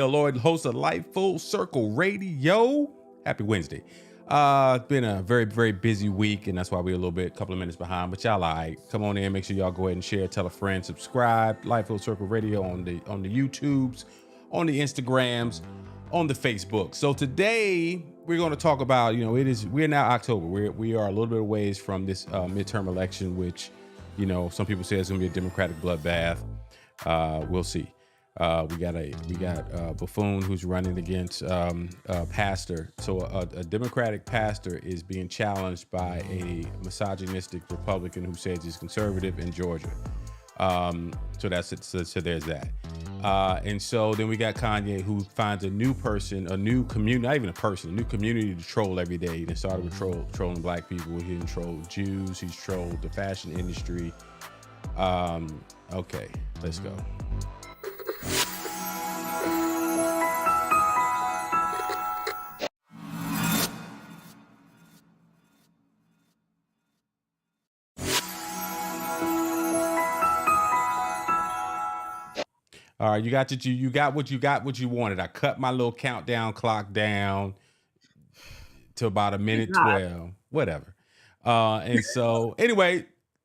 Leo Lloyd, host of Life Full Circle Radio. Happy Wednesday. It's been a very, very busy week, and that's why we're a couple of minutes behind. But y'all, all right. Come on in. Make sure y'all go ahead and share, tell a friend, subscribe. Life Full Circle Radio on the YouTubes, on the Instagrams, on the Facebook. So today we're going to talk about, we're now October. We are a little bit of ways from this midterm election, which, some people say it's going to be a Democratic bloodbath. We'll see. We got Buffoon who's running against pastor. So a Democratic pastor is being challenged by a misogynistic Republican who says he's conservative in Georgia. So that's it. So there's that. And so then we got Kanye who finds a new community, not even a person, a new community to troll every day. He started with trolling black people. He didn't troll Jews. He's trolled the fashion industry. Okay, let's go. All right, you got what you wanted. I cut my little countdown clock down to about a minute 12, whatever. And so anyway,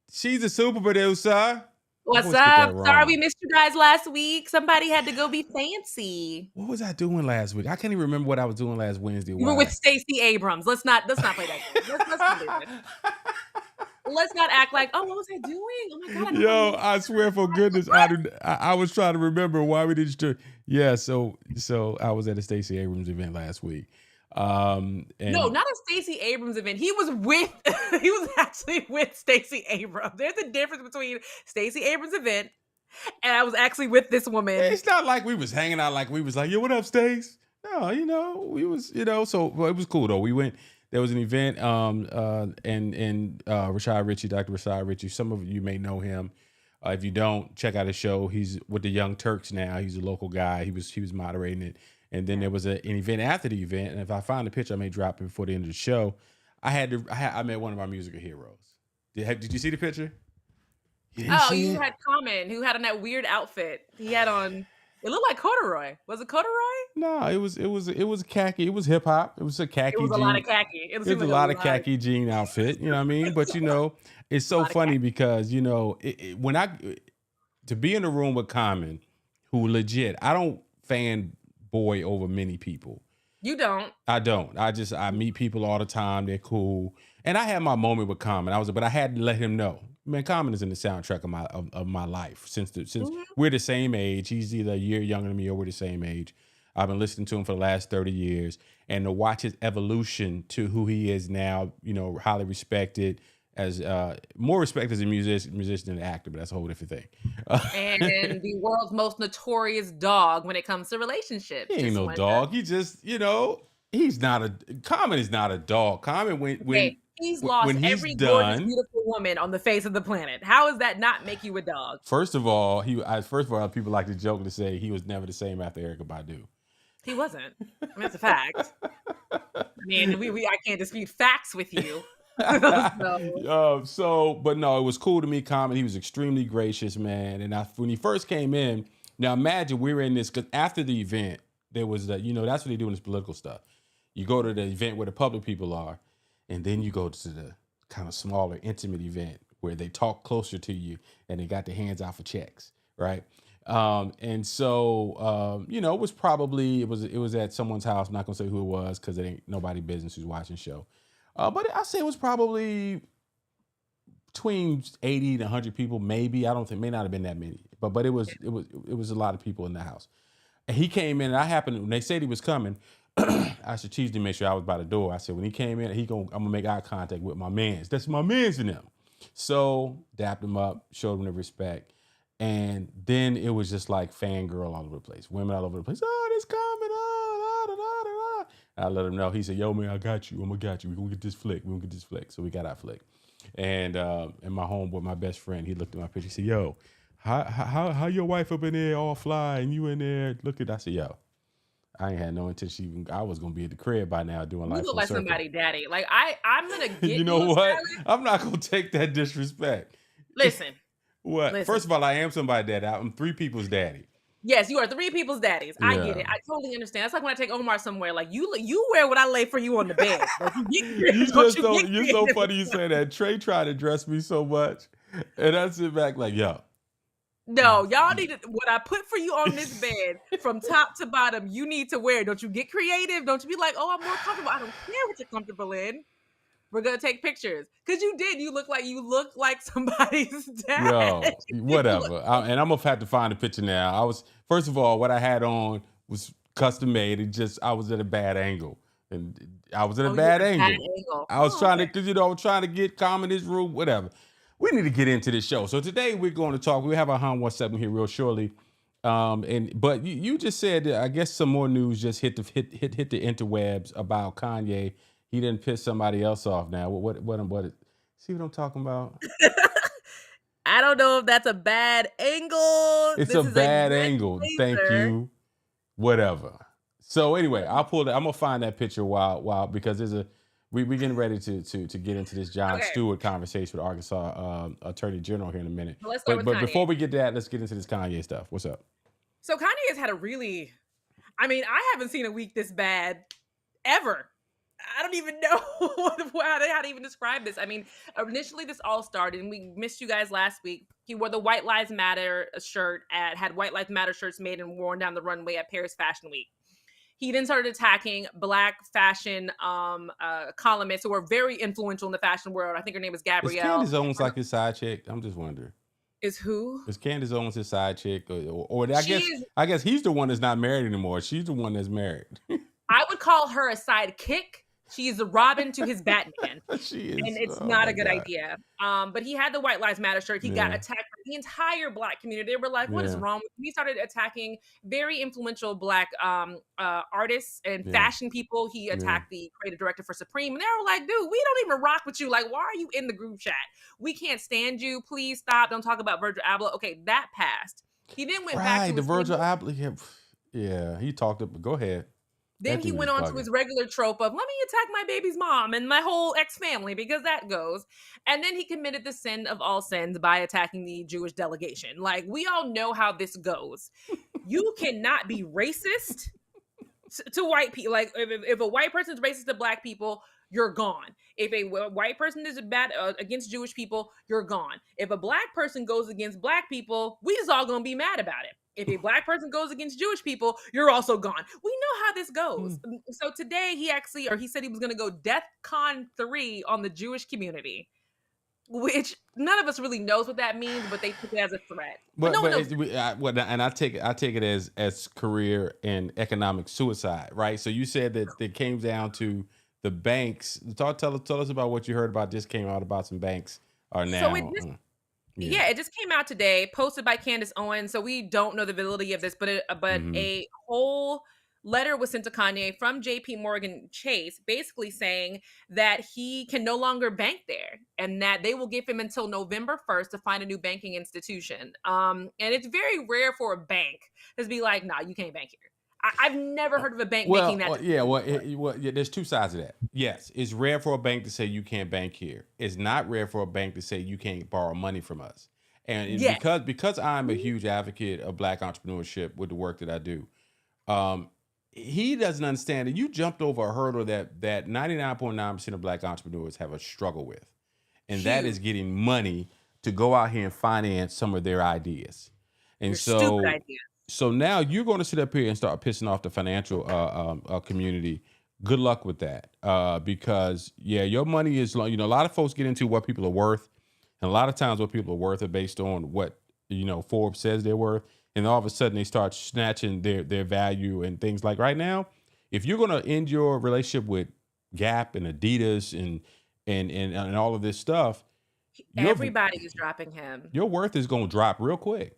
she's a super producer. What's up? Sorry we missed you guys last week. Somebody had to go be fancy. What was I doing last week? I can't even remember what I was doing last Wednesday. You were with Stacey Abrams. Let's not play that game. Let's not do that. Let's not act like, what was I doing? Oh my God. Yo, I swear for goodness, I was trying to remember why we didn't. Yeah, so I was at a Stacey Abrams event last week. No, not a Stacey Abrams event. He was actually with Stacey Abrams. There's a difference between Stacey Abrams event and I was actually with this woman. It's not like we was hanging out like we was like, yo, what up, Stace? No, we was, so it was cool though. We went. There was an event, and Rashad Ritchie, Dr. Rashad Ritchie. Some of you may know him. If you don't, check out his show. He's with the Young Turks now. He's a local guy. He was moderating it. And then there was an event after the event. And if I find the picture, I may drop it before the end of the show. I met one of our musical heroes. Did you see the picture? You had Common, who had on that weird outfit. He had on. It looked like corduroy. Was it corduroy? No, it was khaki. It was hip hop. It was a khaki. It was jean. A lot of khaki. It was a lot of khaki jean outfit. You know what I mean? But it's so funny because to be in a room with Common, who legit, I don't fanboy over many people. You don't? I don't. I meet people all the time. They're cool, and I had my moment with Common. But I had to let him know. Man, Common is in the soundtrack of my life since we're the same age. He's either a year younger than me or we're the same age. I've been listening to him for the last 30 years, and to watch his evolution to who he is now, highly respected as more respect as a musician than an actor, but that's a whole different thing. And the world's most notorious dog when it comes to relationships. He ain't no dog. He just, Common is not a dog. Common when he's lost every gorgeous, beautiful woman on the face of the planet. How does that not make you a dog? First of all, people like to joke to say he was never the same after Erykah Badu. He wasn't. I mean, that's a fact. I mean, I can't dispute facts with you. But no, it was cool to meet Common. He was extremely gracious, man. And when he first came in, now imagine we were in this, because after the event, there was that's what they do in this political stuff. You go to the event where the public people are, and then you go to the kind of smaller, intimate event where they talk closer to you and they got their hands out for checks, right? And so, it was at someone's house. I'm not going to say who it was because it ain't nobody business who's watching the show. But I say it was probably between 80 to 100 people, maybe. May not have been that many, but it was a lot of people in the house. And he came in, and when they said he was coming, I strategically made sure I was by the door. I said, when he came in, I'm gonna make eye contact with my mans. That's my mans in them. So dapped him up, showed him the respect. And then it was just like fangirl all over the place. Women all over the place. Oh, this coming. Oh, da, da, da, da. I let him know. He said, yo, man, I got you. I'm gonna got you. We're gonna get this flick. So we got our flick. And my homeboy, my best friend, he looked at my picture. He said, yo, how your wife up in there all fly and you in there? I said, yo, I ain't had no intention. I was gonna be at the crib by now doing life. You look like somebody daddy. Like I'm gonna get you know what? I'm not gonna take that disrespect. Listen. What? Listen. First of all, I am somebody's daddy. I'm three people's daddy. Yes, you are three people's daddies. I get it. I totally understand. That's like when I take Omar somewhere. Like you wear what I lay for you on the bed. Don't you get You're so funny you say that. Trey tried to dress me so much, and I sit back like, yo. No, y'all need to, what I put for you on this bed from top to bottom, you need to wear. Don't you get creative. Don't you be like, oh, I'm more comfortable. I don't care what you're comfortable in. We're gonna take pictures. Cause you did. You look like somebody's dad. Yo, whatever. And I'm gonna have to find a picture now. First of all, what I had on was custom made. I was at a bad angle. And I was at a bad angle. I was trying to, because I was trying to get calm in this room, whatever. We need to get into this show. So today we're going to talk. We have our Han 1 segment here real shortly. But you just said that I guess some more news just hit the interwebs about Kanye. He didn't piss somebody else off now. See what I'm talking about? I don't know if that's a bad angle. It's a bad angle. Thank you. Whatever. So anyway, I'm gonna find that picture while because we're getting ready to get into this Jon Stewart conversation with Arkansas Attorney General here in a minute. But before we get to that, let's get into this Kanye stuff. What's up? So Kanye has had I haven't seen a week this bad ever. I don't even know how to even describe this. I mean, initially this all started, and we missed you guys last week. He wore the White Lives Matter shirt had White Lives Matter shirts made and worn down the runway at Paris Fashion Week. He then started attacking Black fashion columnists who are very influential in the fashion world. I think her name is Gabrielle. Is Candace Owens like his side chick? I'm just wondering. Is who? Is Candace Owens his side chick? Or I guess he's the one that's not married anymore. She's the one that's married. I would call her a sidekick. She is the Robin to his Batman. She is. And it's not a good idea. But he had the White Lives Matter shirt. He got attacked by the entire Black community. They were like, what is wrong with him? He started attacking very influential Black artists and fashion people. He attacked the creative director for Supreme. And they were like, dude, we don't even rock with you. Like, why are you in the group chat? We can't stand you. Please stop. Don't talk about Virgil Abloh. Okay, that passed. He then went back to the Virgil Abloh. Yeah, he talked up. Go ahead. Then he went on to his regular trope of, let me attack my baby's mom and my whole ex-family, because that goes. And then he committed the sin of all sins by attacking the Jewish delegation. Like, we all know how this goes. You cannot be racist to white people. Like, if a white person is racist to Black people, you're gone. If a white person is bad against Jewish people, you're gone. If a Black person goes against Black people, we just all gonna be mad about it. If a Black person goes against Jewish people, you're also gone. We know how this goes. So today he said he was going to go DEFCON 3 on the Jewish community, which none of us really knows what that means, but they took it as a threat. And I take it as career and economic suicide, right? So you said that it came down to the banks. Tell us about what you heard about. Just came out about some banks are now. So it just came out today, posted by Candace Owens. So we don't know the validity of this, but a whole letter was sent to Kanye from JP Morgan Chase, basically saying that he can no longer bank there and that they will give him until November 1st to find a new banking institution. And it's very rare for a bank to be like, nah, you can't bank here. I've never heard of a bank making that. There's two sides of that. Yes, it's rare for a bank to say you can't bank here. It's not rare for a bank to say you can't borrow money from us. And because I'm a huge advocate of Black entrepreneurship with the work that I do, he doesn't understand that you jumped over a hurdle that 99.9% of Black entrepreneurs have a struggle with, and that is getting money to go out here and finance some of their ideas. And stupid ideas. So now you're going to sit up here and start pissing off the financial community. Good luck with that, because your money is, a lot of folks get into what people are worth, and a lot of times what people are worth are based on what Forbes says they're worth, and all of a sudden they start snatching their value and things. Like right now, if you're going to end your relationship with Gap and Adidas and all of this stuff, everybody is dropping him. Your worth is going to drop real quick.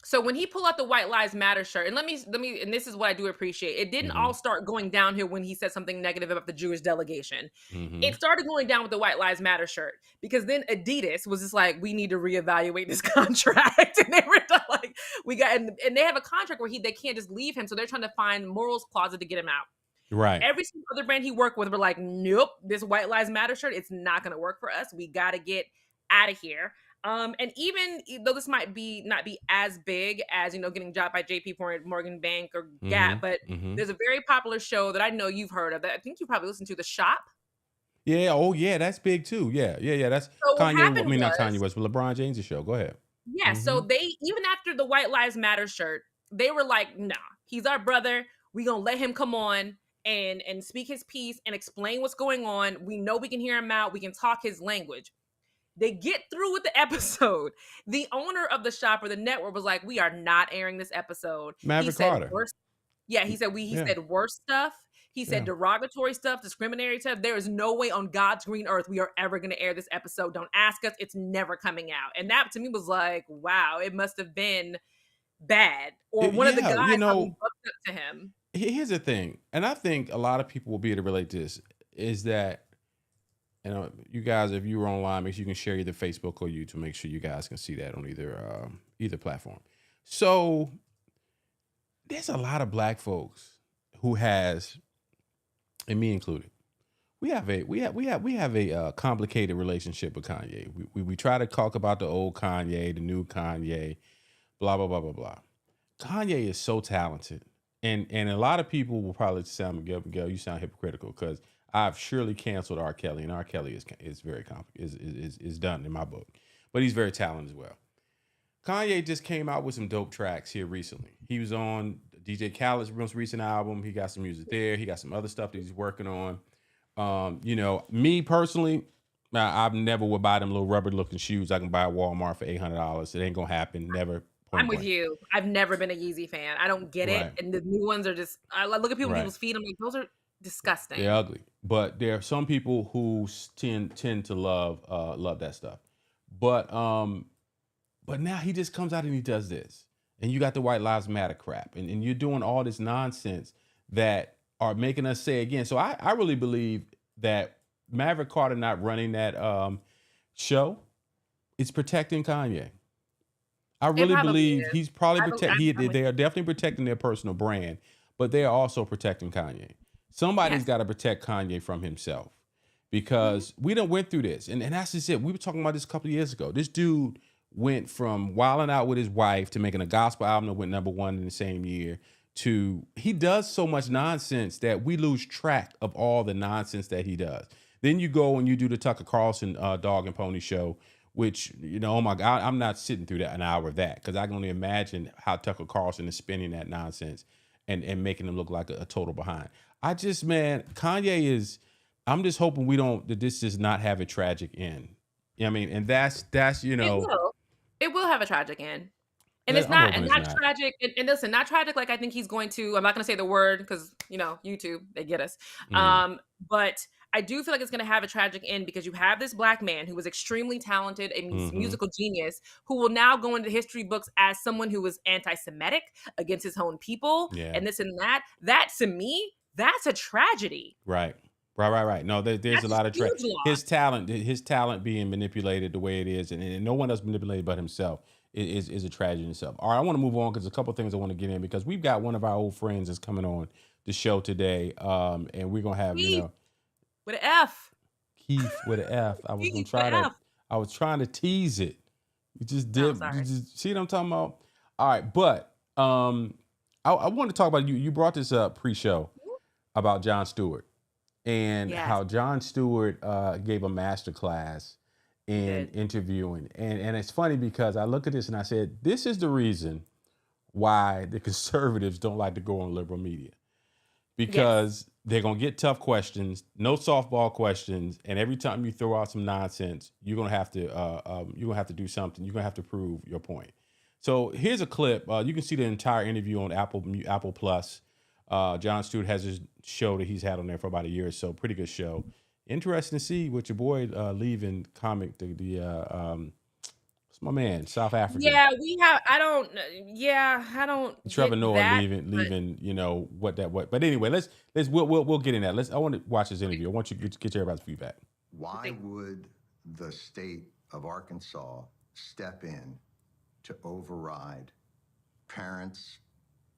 So when he pulled out the White Lives Matter shirt, and let me, and this is what I do appreciate. It didn't all start going downhill when he said something negative about the Jewish delegation. It started going down with the White Lives Matter shirt, because then Adidas was just like, we need to reevaluate this contract. And they were like, and they have a contract where they can't just leave him. So they're trying to find morals closet to get him out. Right. Every single other brand he worked with were like, nope, this White Lives Matter shirt, it's not going to work for us. We got to get out of here. And even though this might be not be as big as, getting dropped by JP Morgan Bank or Gap, but there's a very popular show that I know you've heard of that I think you probably listened to, The Shop. Yeah. Oh, yeah. That's big too. Yeah. Yeah. Yeah. That's So what Kanye. I happened mean, not Kanye was, West, but LeBron James' show. Go ahead. yeah, so they, even after the White Lives Matter shirt, they were like, nah, he's our brother. We gonna let him come on and speak his piece and explain what's going on. We know we can hear him out. We can talk his language. They get through with the episode. The owner of the shop or the network was like, we are not airing this episode. He Maverick said Carter. worse. Yeah, he Yeah. said worse stuff. He said Yeah. derogatory stuff, discriminatory stuff. There is no way on God's green earth we are ever going to air this episode. Don't ask us. It's never coming out. And that to me was like, wow, it must have been bad. Or one of the Yeah. guys You probably know, bucked up to him. here's the thing, and I think a lot of people will be able to relate to this, is that, you guys, if you were online, make sure you can share either Facebook or YouTube. Make sure you guys can see that on either platform. So there's a lot of black folks who has, and me included, we have a complicated relationship with Kanye. We try to talk about the old Kanye, the new Kanye, blah blah blah blah blah. Kanye is so talented, and a lot of people will probably sound, Miguel, you sound hypocritical, because I've surely canceled R. Kelly, and R. Kelly is very is done in my book, but he's very talented as well. Kanye just came out with some dope tracks here recently. He was on DJ Khaled's most recent album. He got some music there. He got some other stuff that he's working on. Me personally, I've never would buy them little rubber looking shoes I can buy at Walmart for $800. It ain't gonna happen. Never. I'm with you. I've never been a Yeezy fan. I don't get it. Right. And the new ones are just, I look at Right. people's feet. I'm like, those are disgusting. They're ugly. But there are some people who tend to love that stuff. But now he just comes out and he does this. And you got the White Lives Matter crap. And you're doing all this nonsense that are making us say again. So I really believe that Maverick Carter not running that show is protecting Kanye. I really believe is. he's probably I'm they are definitely protecting their personal brand, but they are also protecting Kanye. Somebody's Yes. got to protect Kanye from himself, because we done went through this. And that's just it. We were talking about this a couple of years ago. This dude went from wilding out with his wife to making a gospel album that went #1 in the same year, to he does so much nonsense that we lose track of all the nonsense that he does. Then you go and you do the Tucker Carlson Dog and Pony show, which, oh my God, I'm not sitting through an hour of that, because I can only imagine how Tucker Carlson is spinning that nonsense and making him look like a total behind. Kanye is, I'm just hoping that this does not have a tragic end. You know what I mean? And that's It will have a tragic end. And Yeah, it's I'm not hoping and it's not not. tragic. And listen, not tragic like I think he's going to. I'm not going to say the word because YouTube, they get us. But I do feel like it's going to have a tragic end, because you have this black man who was extremely talented, a musical genius, who will now go into history books as someone who was anti-Semitic, against his own people, Yeah. and this and that. That to me, that's a tragedy. Right. No, there's That's a lot of huge loss. his talent being manipulated the way it is, and no one else manipulated but himself is a tragedy in itself. All right, I want to move on because a couple of things I want to get in, because we've got one of our old friends that's coming on the show today, and we're gonna have Keith, with an F. Keith with an F. I was gonna Keith try with an to. F. I was trying to tease it. You just Oh, did. sorry. You just see what I'm talking about? All right, but I want to talk about you. You brought this up pre-show about Jon Stewart, and Yes. how Jon Stewart gave a master class in did. interviewing. And it's funny, because I look at this and I said, this is the reason why the conservatives don't like to go on liberal media, because they're going to get tough questions, no softball questions. And every time you throw out some nonsense, you're going to have to do something. You're going to have to prove your point. So here's a clip. You can see the entire interview on Apple Plus. Jon Stewart has his show that he's had on there for about a year or so. Pretty good show. Interesting to see what your boy leaving comic. What's my man, South Africa. Yeah, we have. I don't. Trevor get Noah that, leaving. What. But anyway, we'll get in that. I want to watch this interview. I want you to get everybody's feedback. Why would the state of Arkansas step in to override parents,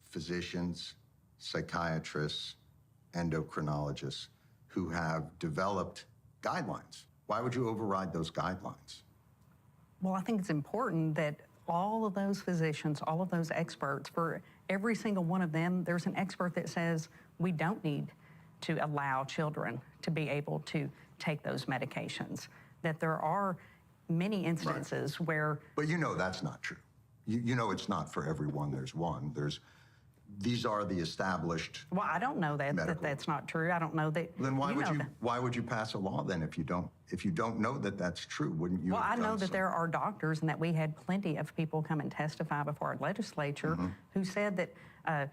physicians, psychiatrists, endocrinologists who have developed guidelines? Why would you override those guidelines? Well, I think it's important that all of those physicians, all of those experts, for every single one of them, there's an expert that says we don't need to allow children to be able to take those medications. That there are many instances where... But you know that's not true. You know it's not for everyone there's one. These are the established... Well, I don't know that's not true. I don't know that... Then why would you pass a law then if you don't know that that's true? Wouldn't you? Well, I know that there are doctors, and that we had plenty of people come and testify before our legislature who said that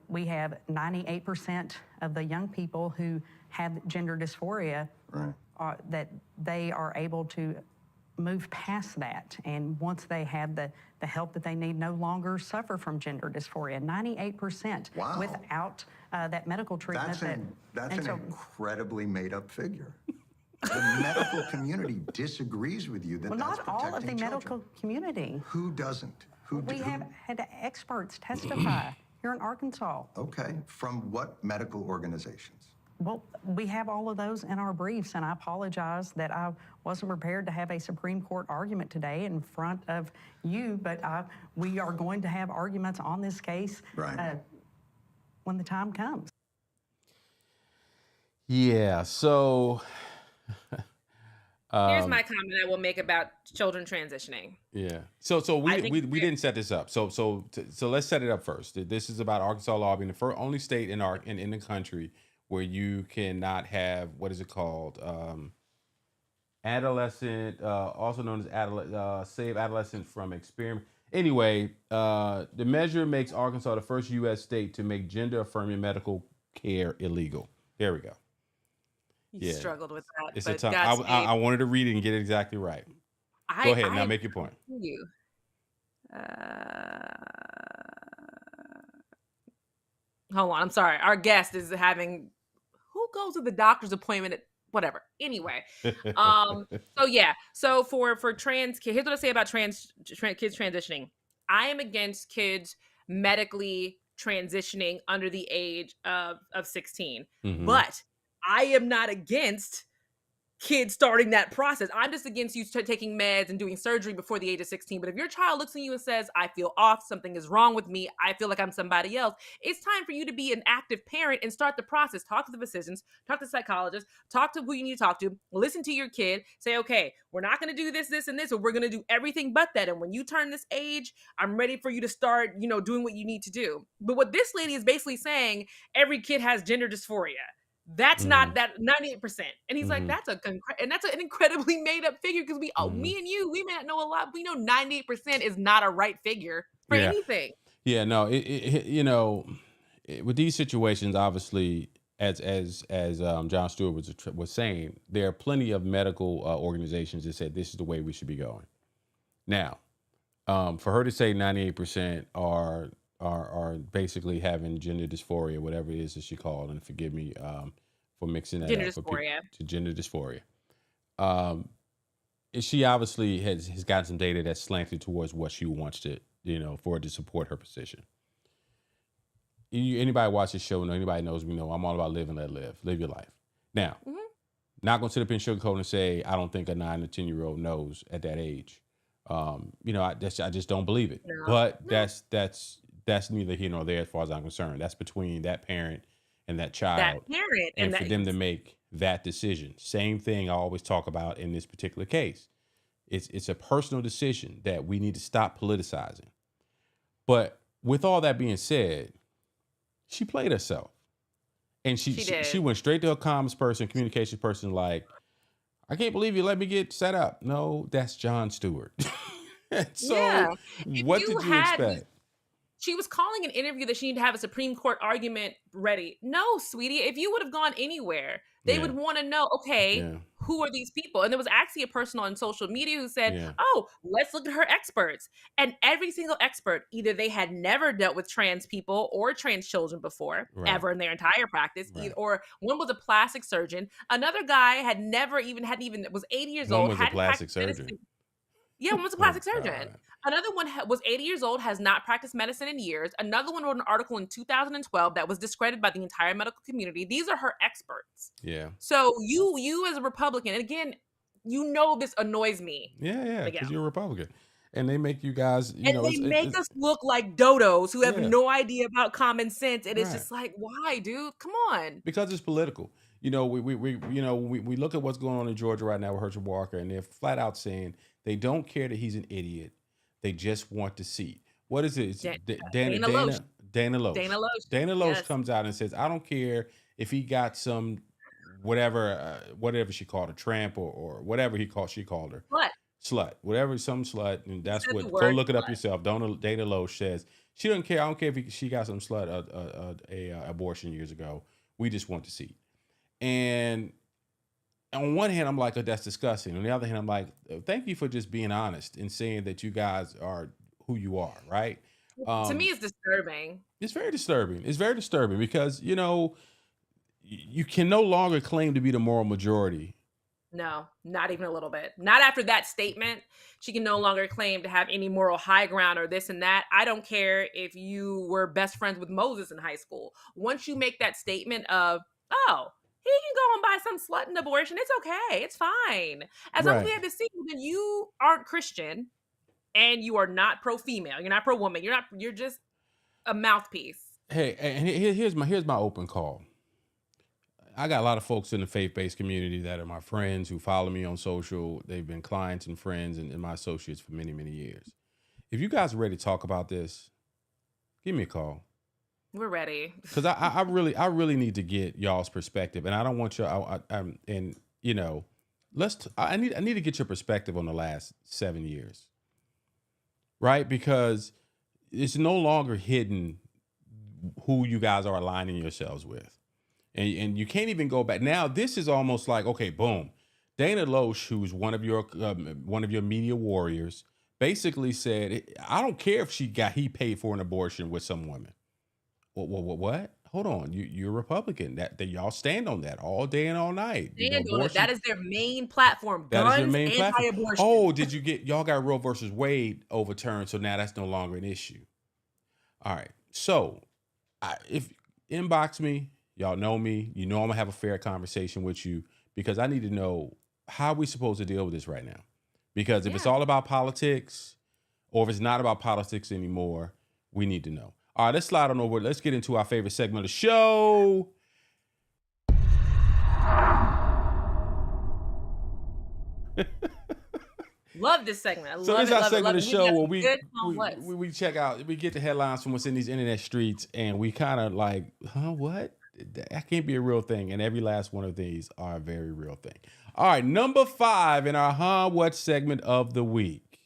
we have 98% of the young people who have gender dysphoria, that they are able to move past that, and once they have the help that they need, no longer suffer from gender dysphoria. 98% without that medical treatment. That's an incredibly made-up figure. The medical community disagrees with you that well, that's not all of the children. medical community. Who doesn't? We have had experts testify here in Arkansas. Okay, from what medical organizations? Well, we have all of those in our briefs, and I apologize that I wasn't prepared to have a Supreme Court argument today in front of you, but we are going to have arguments on this case when the time comes. Yeah, so... Here's my comment I will make about children transitioning. Yeah. So we didn't set this up. So let's set it up first. This is about Arkansas law being the only state in the country where you cannot have, what is it called? Adolescent, also known as save adolescents from experiment. Anyway, the measure makes Arkansas the first U.S. state to make gender-affirming medical care illegal. There we go. You struggled with that. It's a tongue. I wanted to read it and get it exactly right. Go ahead. Now make your point. Hold on. I'm sorry. Our guest is having... Who goes to the doctor's appointment at whatever? Anyway. So for trans kids, here's what I say about trans kids transitioning. I am against kids medically transitioning under the age of 16. But I am not against kids starting that process. I'm just against you taking meds and doing surgery before the age of 16. But if your child looks at you and says, I feel off, something is wrong with me, I feel like I'm somebody else, it's time for you to be an active parent and start the process. Talk to the physicians, talk to psychologists, talk to who you need to talk to, listen to your kid, say, okay, we're not going to do this, this, and this, or we're going to do everything but that. And when you turn this age, I'm ready for you to start, doing what you need to do. But what this lady is basically saying, every kid has gender dysphoria. That's not that 98%. And he's like, that's an incredibly made up figure because me and you, we may not know a lot. We know 98% is not a right figure for anything. Yeah, no, with these situations, obviously, as John Stewart was saying, there are plenty of medical organizations that said this is the way we should be going. Now, for her to say 98% are basically having gender dysphoria, whatever it is that she called, and forgive me for mixing that gender up. Dysphoria. To gender dysphoria. She obviously has gotten some data that's slanted towards what she wants to, for it to support her position. Anybody watch this show, anybody knows me, know I'm all about live and let live. Live your life. Now, not going to sit up and sugarcoat and say, I don't think a 9 or 10-year-old knows at that age. I just don't believe it. No. But that's neither here nor there as far as I'm concerned. That's between that parent and that child. And for them to make that decision. Same thing I always talk about in this particular case. It's a personal decision that we need to stop politicizing. But with all that being said, she played herself. And she went straight to a comms person, communications person, like, I can't believe you let me get set up. No, that's John Stewart. So what did you expect? She was calling an interview that she needed to have a Supreme Court argument ready. No, sweetie, if you would have gone anywhere, they would want to know, who are these people? And there was actually a person on social media who said, let's look at her experts. And every single expert, either they had never dealt with trans people or trans children before, ever in their entire practice, or one was a plastic surgeon. Another guy hadn't even was 80 years old. One was a plastic surgeon. Yeah, one was a plastic surgeon. Another one was 80 years old, has not practiced medicine in years. Another one wrote an article in 2012 that was discredited by the entire medical community. These are her experts. Yeah. So you as a Republican, and again, this annoys me. Yeah, Miguel. because you're a Republican. And they make you guys, And they make us look like dodos who have Yeah. no idea about common sense. And it's Right. just like, why, dude? Come on. Because it's political. We look at what's going on in Georgia right now with Herschel Walker, and they're flat out saying they don't care that he's an idiot. They just want the seat. What is it? It's Dana Loesch. Dana Loesch. Dana Loesch Yes. comes out and says, I don't care if he got some whatever she called a tramp or whatever she called her. Slut. Whatever, some slut. And that's Said what, the go word look it up slut. yourself. Dana Loesch says, she doesn't care. I don't care if she got some slut, abortion years ago. We just want the seat. And on one hand, I'm like, oh, that's disgusting. On the other hand, I'm like, thank you for just being honest and saying that you guys are who you are, right? To me, it's disturbing. It's very disturbing. It's very disturbing because, you can no longer claim to be the moral majority. No, not even a little bit. Not after that statement. She can no longer claim to have any moral high ground or this and that. I don't care if you were best friends with Moses in high school. Once you make that statement of, oh, he can go and buy some slut and abortion, it's okay. It's fine. As long as we have the seat, then you aren't Christian and you are not pro-female. You're not pro-woman. You're just a mouthpiece. Hey, and here's my open call. I got a lot of folks in the faith-based community that are my friends who follow me on social. They've been clients and friends and my associates for many, many years. If you guys are ready to talk about this, give me a call. We're ready. Because I really need to get y'all's perspective, and I don't want y'all. I need to get your perspective on the last 7 years, right? Because it's no longer hidden who you guys are aligning yourselves with. And you can't even go back. Now, this is almost like, okay, boom. Dana Loesch, who's one of your media warriors, basically said, I don't care if he paid for an abortion with some woman. What? Hold on. You're a Republican. That y'all stand on that all day and all night. That is their main platform. Guns, that is your main anti-abortion. Platform. Oh, y'all got Roe versus Wade overturned, so now that's no longer an issue. All right. So if inbox me, y'all know me. You know I'm gonna have a fair conversation with you because I need to know how we supposed to deal with this right now. Because if it's all about politics, or if it's not about politics anymore, we need to know. All right, let's slide on over. Let's get into our favorite segment of the show. Love this segment. So this is our segment of the show where we check out, we get the headlines from what's in these internet streets, and we kind of like, what? That can't be a real thing. And every last one of these are a very real thing. All right, number 5 in our what segment of the week.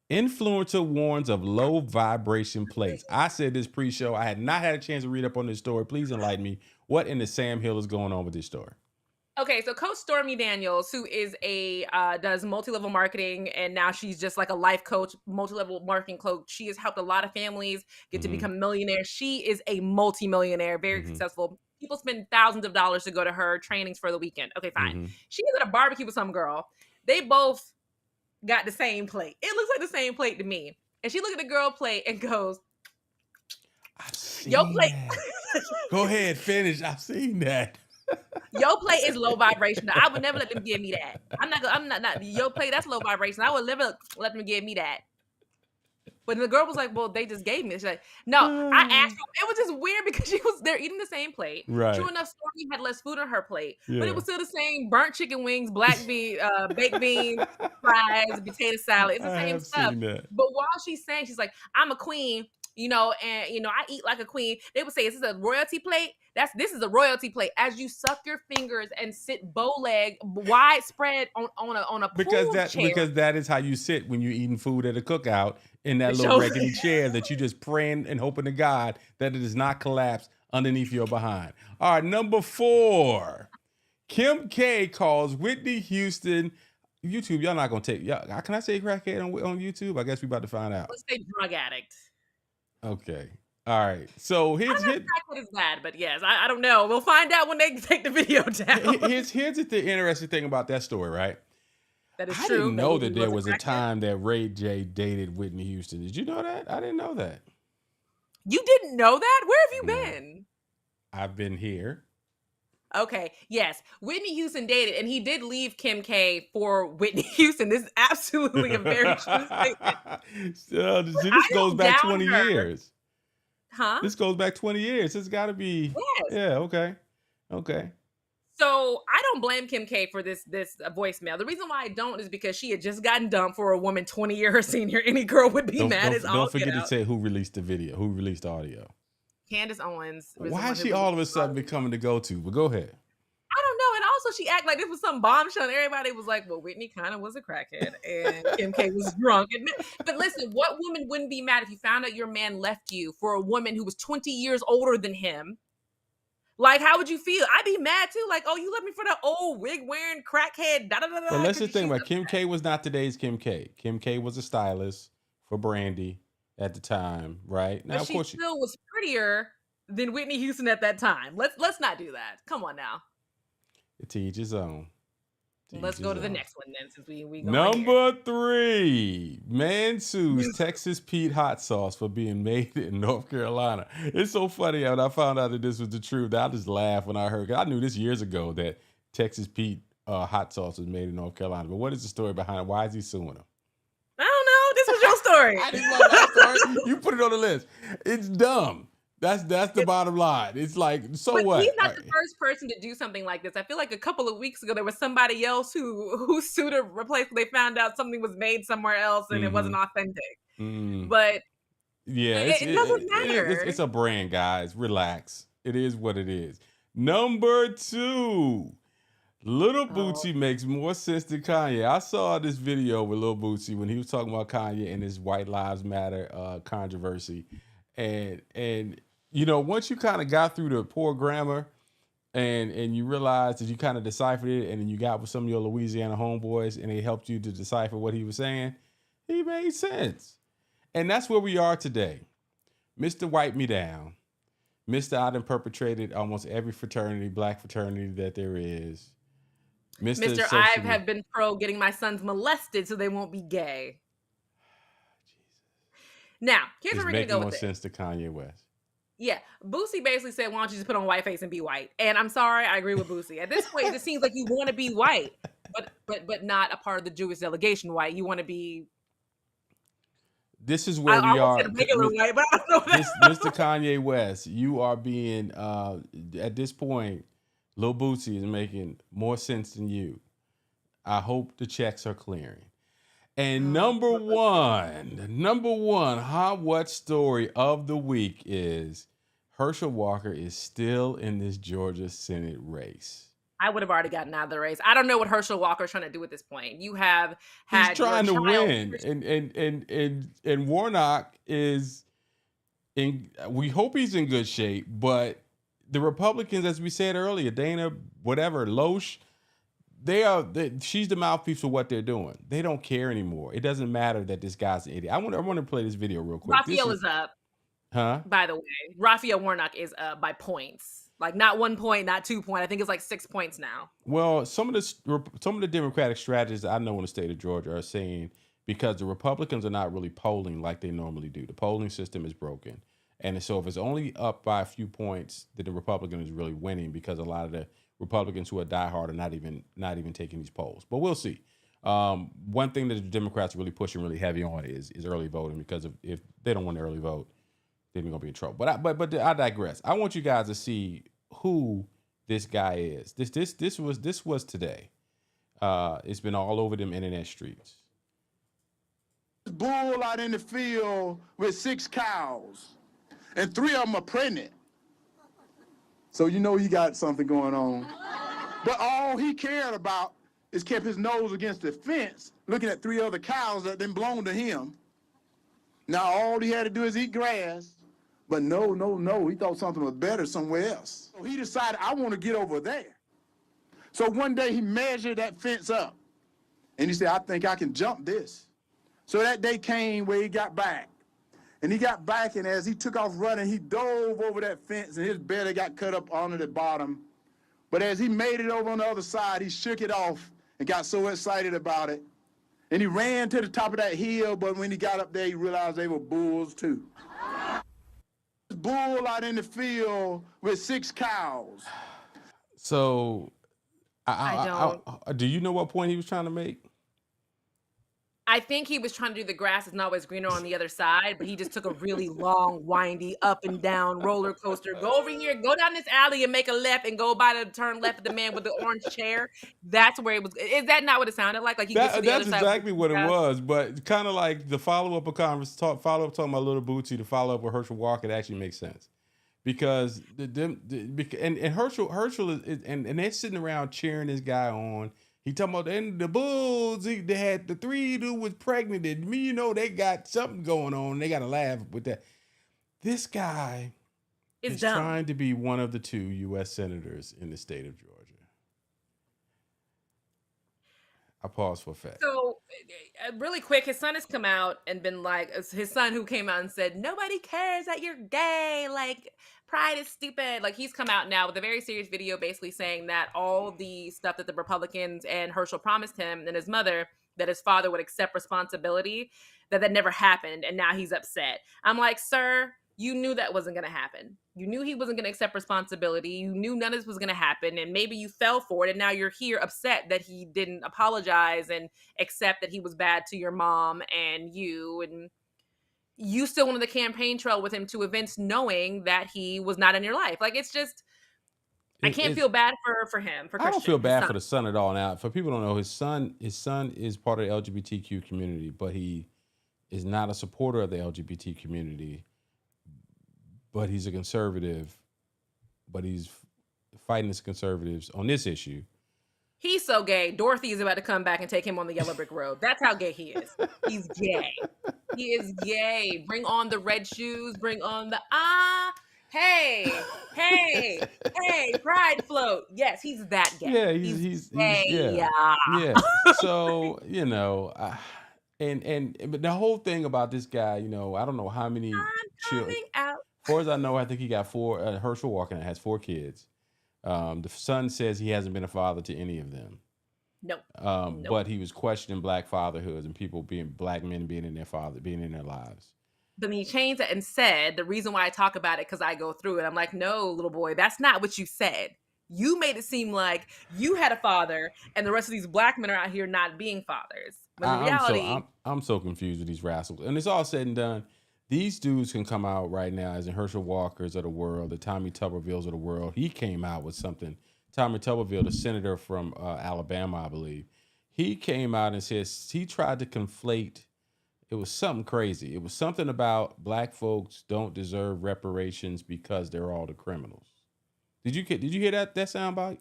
Influencer warns of low vibration plates. I said this pre-show. I had not had a chance to read up on this story. Please enlighten me. What in the Sam Hill is going on with this story? Okay, so Coach Stormy Daniels, who is does multi-level marketing, and now she's just like a life coach, multi-level marketing coach. She has helped a lot of families get to become millionaires. She is a multi-millionaire, very successful. People spend thousands of dollars to go to her trainings for the weekend. Okay, fine. She was at a barbecue with some girl. They both got the same plate. It looks like the same plate to me. And she looked at the girl plate and goes, "Your plate." Go ahead, finish. I've seen that. Your plate is low vibration. I would never let them give me that. I'm not your plate, that's low vibration. I would never let them give me that. But the girl was like, well, they just gave me. She's like, no, I asked her. It was just weird because they're eating the same plate. Right. True enough, Stormy had less food on her plate. Yeah. But it was still the same burnt chicken wings, baked beans, fries, potato salad. It's the same stuff. But while she's saying, she's like, I'm a queen, and I eat like a queen. They would say, is this a royalty plate? This is a royalty plate. As you suck your fingers and sit bow leg, widespread on a pool chair. Because that is how you sit when you're eating food at a cookout in that little regular chair that you just praying and hoping to God that it does not collapse underneath your behind. All right, number 4. Kim K calls Whitney Houston. YouTube, y'all not gonna take. Y'all, can I say crackhead on YouTube? I guess we about to find out. Let's say drug addict. Okay. All right. So here's crackhead is bad, but yes, I don't know. We'll find out when they take the video down. Here's the interesting thing about that story, right? That is true. I didn't know that there was a time that Ray J dated Whitney Houston. Did you know that? I didn't know that. You didn't know that? Where have you been? I've been here. Okay, yes. Whitney Houston dated, and he did leave Kim K for Whitney Houston. This is absolutely a very true statement. See, I this goes don't back down 20 her. years. Huh? This goes back 20 years. It's got to be. Yes. Yeah, okay. Okay. So I don't blame Kim K for this voicemail. The reason why I don't is because she had just gotten dumped for a woman 20 years her senior. Any girl would be mad as all Don't get forget to out. say who released the video, who released the audio. Candace Owens. Why is she all of a sudden becoming the go-to? But go ahead. I don't know. And also she acted like this was some bombshell. And everybody was like, well, Whitney kind of was a crackhead and Kim K was drunk. But listen, what woman wouldn't be mad if you found out your man left you for a woman who was 20 years older than him? Like, how would you feel? I'd be mad too. Like, oh, you left me for that old wig wearing crackhead. Da, da, da, da, But let's just think about Kim K was not today's Kim K. Kim K was a stylist for Brandy at the time, right? Now, but of she course, still was prettier than Whitney Houston at that time. Let's not do that. Come on now. to each his own. Let's go to the next one then, since we go Number 3, man sues Texas Pete hot sauce for being made in North Carolina. It's so funny when I found out that this was the truth. I just laughed when I heard. 'Cause I knew this years ago that Texas Pete hot sauce was made in North Carolina. But what is the story behind it? Why is he suing him? I don't know. This was your story. I didn't love that story. You put it on the list. It's dumb. That's the bottom line. It's like, so but what? He's not the first person to do something like this. I feel like a couple of weeks ago there was somebody else who sued a replacement. They found out something was made somewhere else and it wasn't authentic. But yeah, it doesn't matter. It's a brand, guys. Relax. It is what it is. Number 2, Lil Bootsy makes more sense than Kanye. I saw this video with Lil Bootsy when he was talking about Kanye and his White Lives Matter controversy, and you know, once you kind of got through the poor grammar and you realized that you kind of deciphered it, and then you got with some of your Louisiana homeboys and they helped you to decipher what he was saying, he made sense. And that's where we are today. Mr. Wipe Me Down. Mr. I done perpetrated almost every fraternity, black fraternity that there is. Mr. I have been pro getting my sons molested so they won't be gay. Now, here's where we're going to go with it. It's making more sense to Kanye West. Yeah, Boosie basically said, why don't you just put on white face and be white? And I'm sorry, I agree with Boosie. At this point, it just seems like you want to be white, but not a part of the Jewish delegation white. You want to be... This is where we are. White, but I don't know Mr. Kanye West, you are being, at this point, Lil Boosie is making more sense than you. I hope the checks are clearing. And number one hot what story of the week is Herschel Walker is still in this Georgia Senate race. I would have already gotten out of the race. I don't know what Herschel Walker is trying to do at this point. You have had he's trying to win, and Warnock is in. We hope he's in good shape, but the Republicans, as we said earlier, Dana, whatever, Loesch, she's the mouthpiece for what they're doing. They don't care anymore. It doesn't matter that this guy's an idiot. I want to play this video real quick. Raphael is up. Huh? By the way, Raphael Warnock is up by points. Like not 1 point, not 2 points. I think it's like 6 points now. Well, some of the Democratic strategists I know in the state of Georgia are saying because the Republicans are not really polling like they normally do. The polling system is broken. And so if it's only up by a few points, that the Republican is really winning because a lot of the Republicans who are diehard are not even taking these polls. But we'll see. One thing that the Democrats are really pushing really heavy on is early voting, because if they don't want to early vote, then they're gonna be in trouble. But I digress. I want you guys to see who this guy is. This was today. It's been all over them internet streets. Bull out in the field with 6 cows, and 3 of them are pregnant. So you know he got something going on. But all he cared about is kept his nose against the fence, looking at 3 other cows that didn't belong to him. Now all he had to do is eat grass. But no, he thought something was better somewhere else. So he decided, I want to get over there. So one day he measured that fence up, and he said, I think I can jump this. So that day came where he got back. And he got back, and as he took off running, he dove over that fence, and his belly got cut up onto the bottom. But as he made it over on the other side, he shook it off and got so excited about it. And he ran to the top of that hill, but when he got up there, he realized they were bulls too. Bull out in the field with 6 cows. So, I don't. do you know what point he was trying to make? I think he was trying to do the grass is not always greener on the other side, but he just took a really long, windy, up and down roller coaster. Go over here, go down this alley and make a left and go by the turn left of the man with the orange chair. That's where it was. Is that not what it sounded like? Like he gets to the other That's side. exactly what it was, but kind of like the follow up follow up talking about Little Bootsy, the follow up with Herschel Walker, it actually makes sense because and Herschel is and they're sitting around cheering this guy on. He talking about the Bulls. They had the 3 who was pregnant. And me, they got something going on. They got to laugh with that. This guy is dumb. trying to be one of the 2 U.S. senators in the state of Georgia. I pause for effect. So, really quick, his son has come out and been like, his son who came out and said, nobody cares that you're gay. Like, pride is stupid. Like, he's come out now with a very serious video basically saying that all the stuff that the Republicans and Herschel promised him and his mother, that his father would accept responsibility, that never happened. And now he's upset. I'm like, sir, you knew that wasn't going to happen. You knew he wasn't going to accept responsibility. You knew none of this was going to happen. And maybe you fell for it. And now you're here upset that he didn't apologize and accept that he was bad to your mom and you. And you still went on the campaign trail with him to events knowing that he was not in your life. Like, it's just, I can't feel bad for him, for Christian. I don't feel bad for the son at all. Now, for people who don't know, his son is part of the LGBTQ community, but he is not a supporter of the LGBT community. But he's a conservative, but he's fighting as conservatives on this issue. He's so gay. Dorothy is about to come back and take him on the yellow brick road. That's how gay he is. He's gay. He is gay. Bring on the red shoes. Bring on the hey, pride float. Yes, he's that gay. Yeah, he's gay. Yeah. So but the whole thing about this guy, I don't know how many children. As far as I know, I think he got 4. Herschel Walker has 4 kids. The son says he hasn't been a father to any of them. Nope. But he was questioning black fatherhoods and black men being in their lives. Then he changed it and said, the reason why I talk about it, because I go through it. I'm like, no, little boy, that's not what you said. You made it seem like you had a father and the rest of these black men are out here not being fathers. When in reality, I'm so confused with these rascals. And it's all said and done. These dudes can come out right now, as in Herschel Walkers of the world, the Tommy Tubervilles of the world. He came out with something. Tommy Tuberville, the senator from Alabama, I believe. He came out and says he tried to conflate. It was something crazy. It was something about black folks don't deserve reparations because they're all the criminals. Did you hear that soundbite?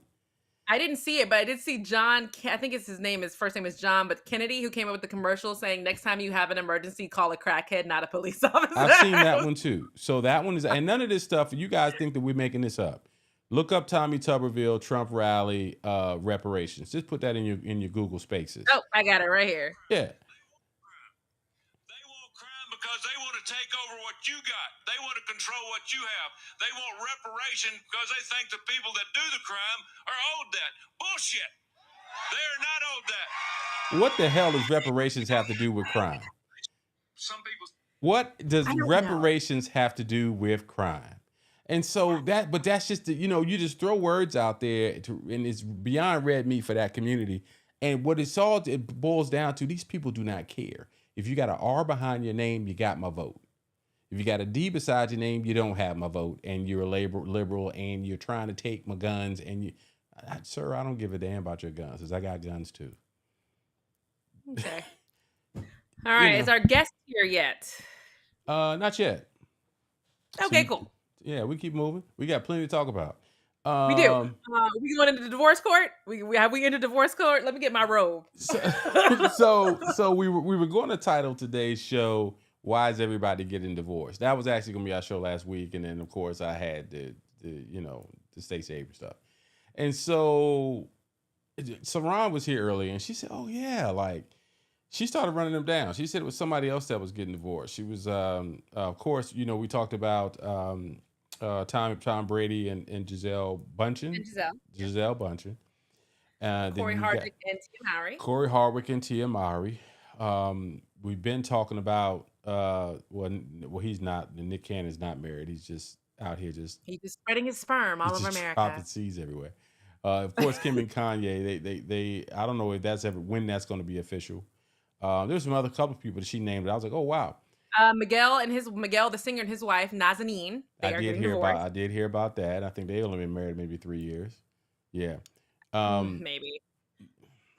I didn't see it, but I did see John. I think his first name is John, but Kennedy, who came up with the commercial saying, "Next time you have an emergency, call a crackhead, not a police officer." I've seen that one too. So that one is, and none of this stuff. You guys think that we're making this up? Look up Tommy Tuberville Trump rally reparations. Just put that in your Google Spaces. Oh, I got it right here. Yeah. Because they want to take over what you got. They want to control what you have. They want reparation because they think the people that do the crime are owed that. Bullshit. They are not owed that. What the hell does reparations have to do with crime? Some people. What does reparations have to do with crime? And so but that's just, you just throw words out there and it's beyond red meat for that community. And what it boils down to, these people do not care. If you got an R behind your name, you got my vote. If you got a D beside your name, you don't have my vote. And you're a liberal and you're trying to take my guns. And sir, I don't give a damn about your guns because I got guns too. Okay. All right. Is our guest here yet? Not yet. Okay, cool. Yeah, we keep moving. We got plenty to talk about. We do. We going into the divorce court? We into divorce court? Let me get my robe. So we were going to title today's show, "Why is everybody getting divorced?" That was actually going to be our show last week, and then of course I had the Stacey Abrams stuff, and so Saran was here earlier, and she said, "Oh yeah, like." She started running them down. She said it was somebody else that was getting divorced. She was, of course, we talked about Tom Brady and Gisele Bündchen. Gisele Bündchen. Corey Hardwick and Tia Mowry. Corey Hardwick and Tia Mowry. We've been talking about, he's not, Nick Cannon's not married. He's just out here he's just spreading his sperm all over America. Dropping seeds everywhere. Of course, Kim and Kanye. They. I don't know if that's ever when that's going to be official. There's some other couple people that she named. I was like, oh wow. Miguel, the singer, and his wife Nazanin. They are getting divorced. I did hear about that. I think they only been married maybe 3 years. Yeah. Maybe.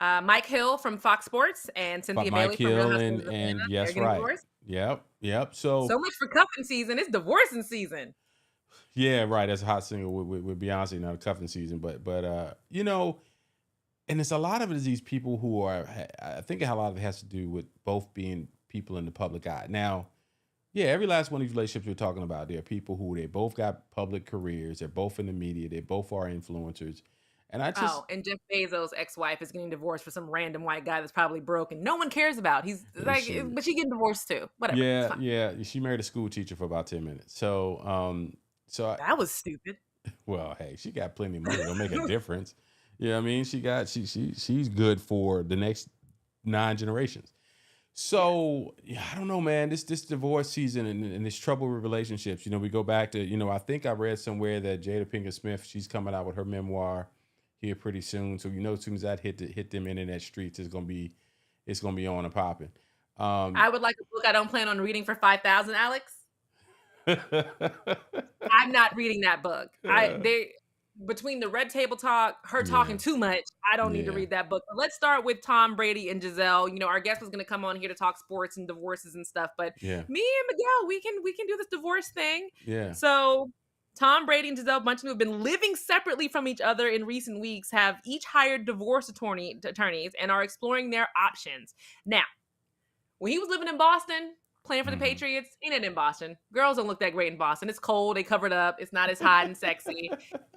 Mike Hill from Fox Sports and Cynthia Bailey from Real Housewives of Atlanta. And yes, right. Divorced. Yep. So much for cuffing season. It's divorcing season. Yeah, right. That's a hot single with Beyonce now, the cuffing season. But you know, and it's a lot of it is these people who are. I think a lot of it has to do with both being people in the public eye. Now, yeah, every last one of these relationships we're talking about, there are people who they both got public careers. They're both in the media. They both are influencers. And I just and Jeff Bezos' ex-wife is getting divorced for some random white guy that's probably broke and no one cares about. He's like, but she getting divorced too. Whatever. Yeah. She married a school teacher for about 10 minutes. So that was stupid. Well, hey, she got plenty of money. It'll make a difference. Yeah, I mean, she's good for the next 9 generations. So I don't know, man. This divorce season and this trouble with relationships. You know, we go back to I think I read somewhere that Jada Pinkett Smith, she's coming out with her memoir here pretty soon. So as soon as that hit them internet streets, it's gonna be on and popping. I would like a book I don't plan on reading for 5,000, Alex. I'm not reading that book. Between the red table talk, her talking too much, I don't need to read that book. But let's start with Tom Brady and Giselle. Our guest was going to come on here to talk sports and divorces and stuff. But me and Miguel, we can do this divorce thing. Yeah. So Tom Brady and Giselle Bundchen, who have been living separately from each other in recent weeks, have each hired divorce attorneys and are exploring their options. Now, when he was living in Boston, playing for the Patriots, ain't it in Boston? Girls don't look that great in Boston. It's cold. They covered up. It's not as hot and sexy.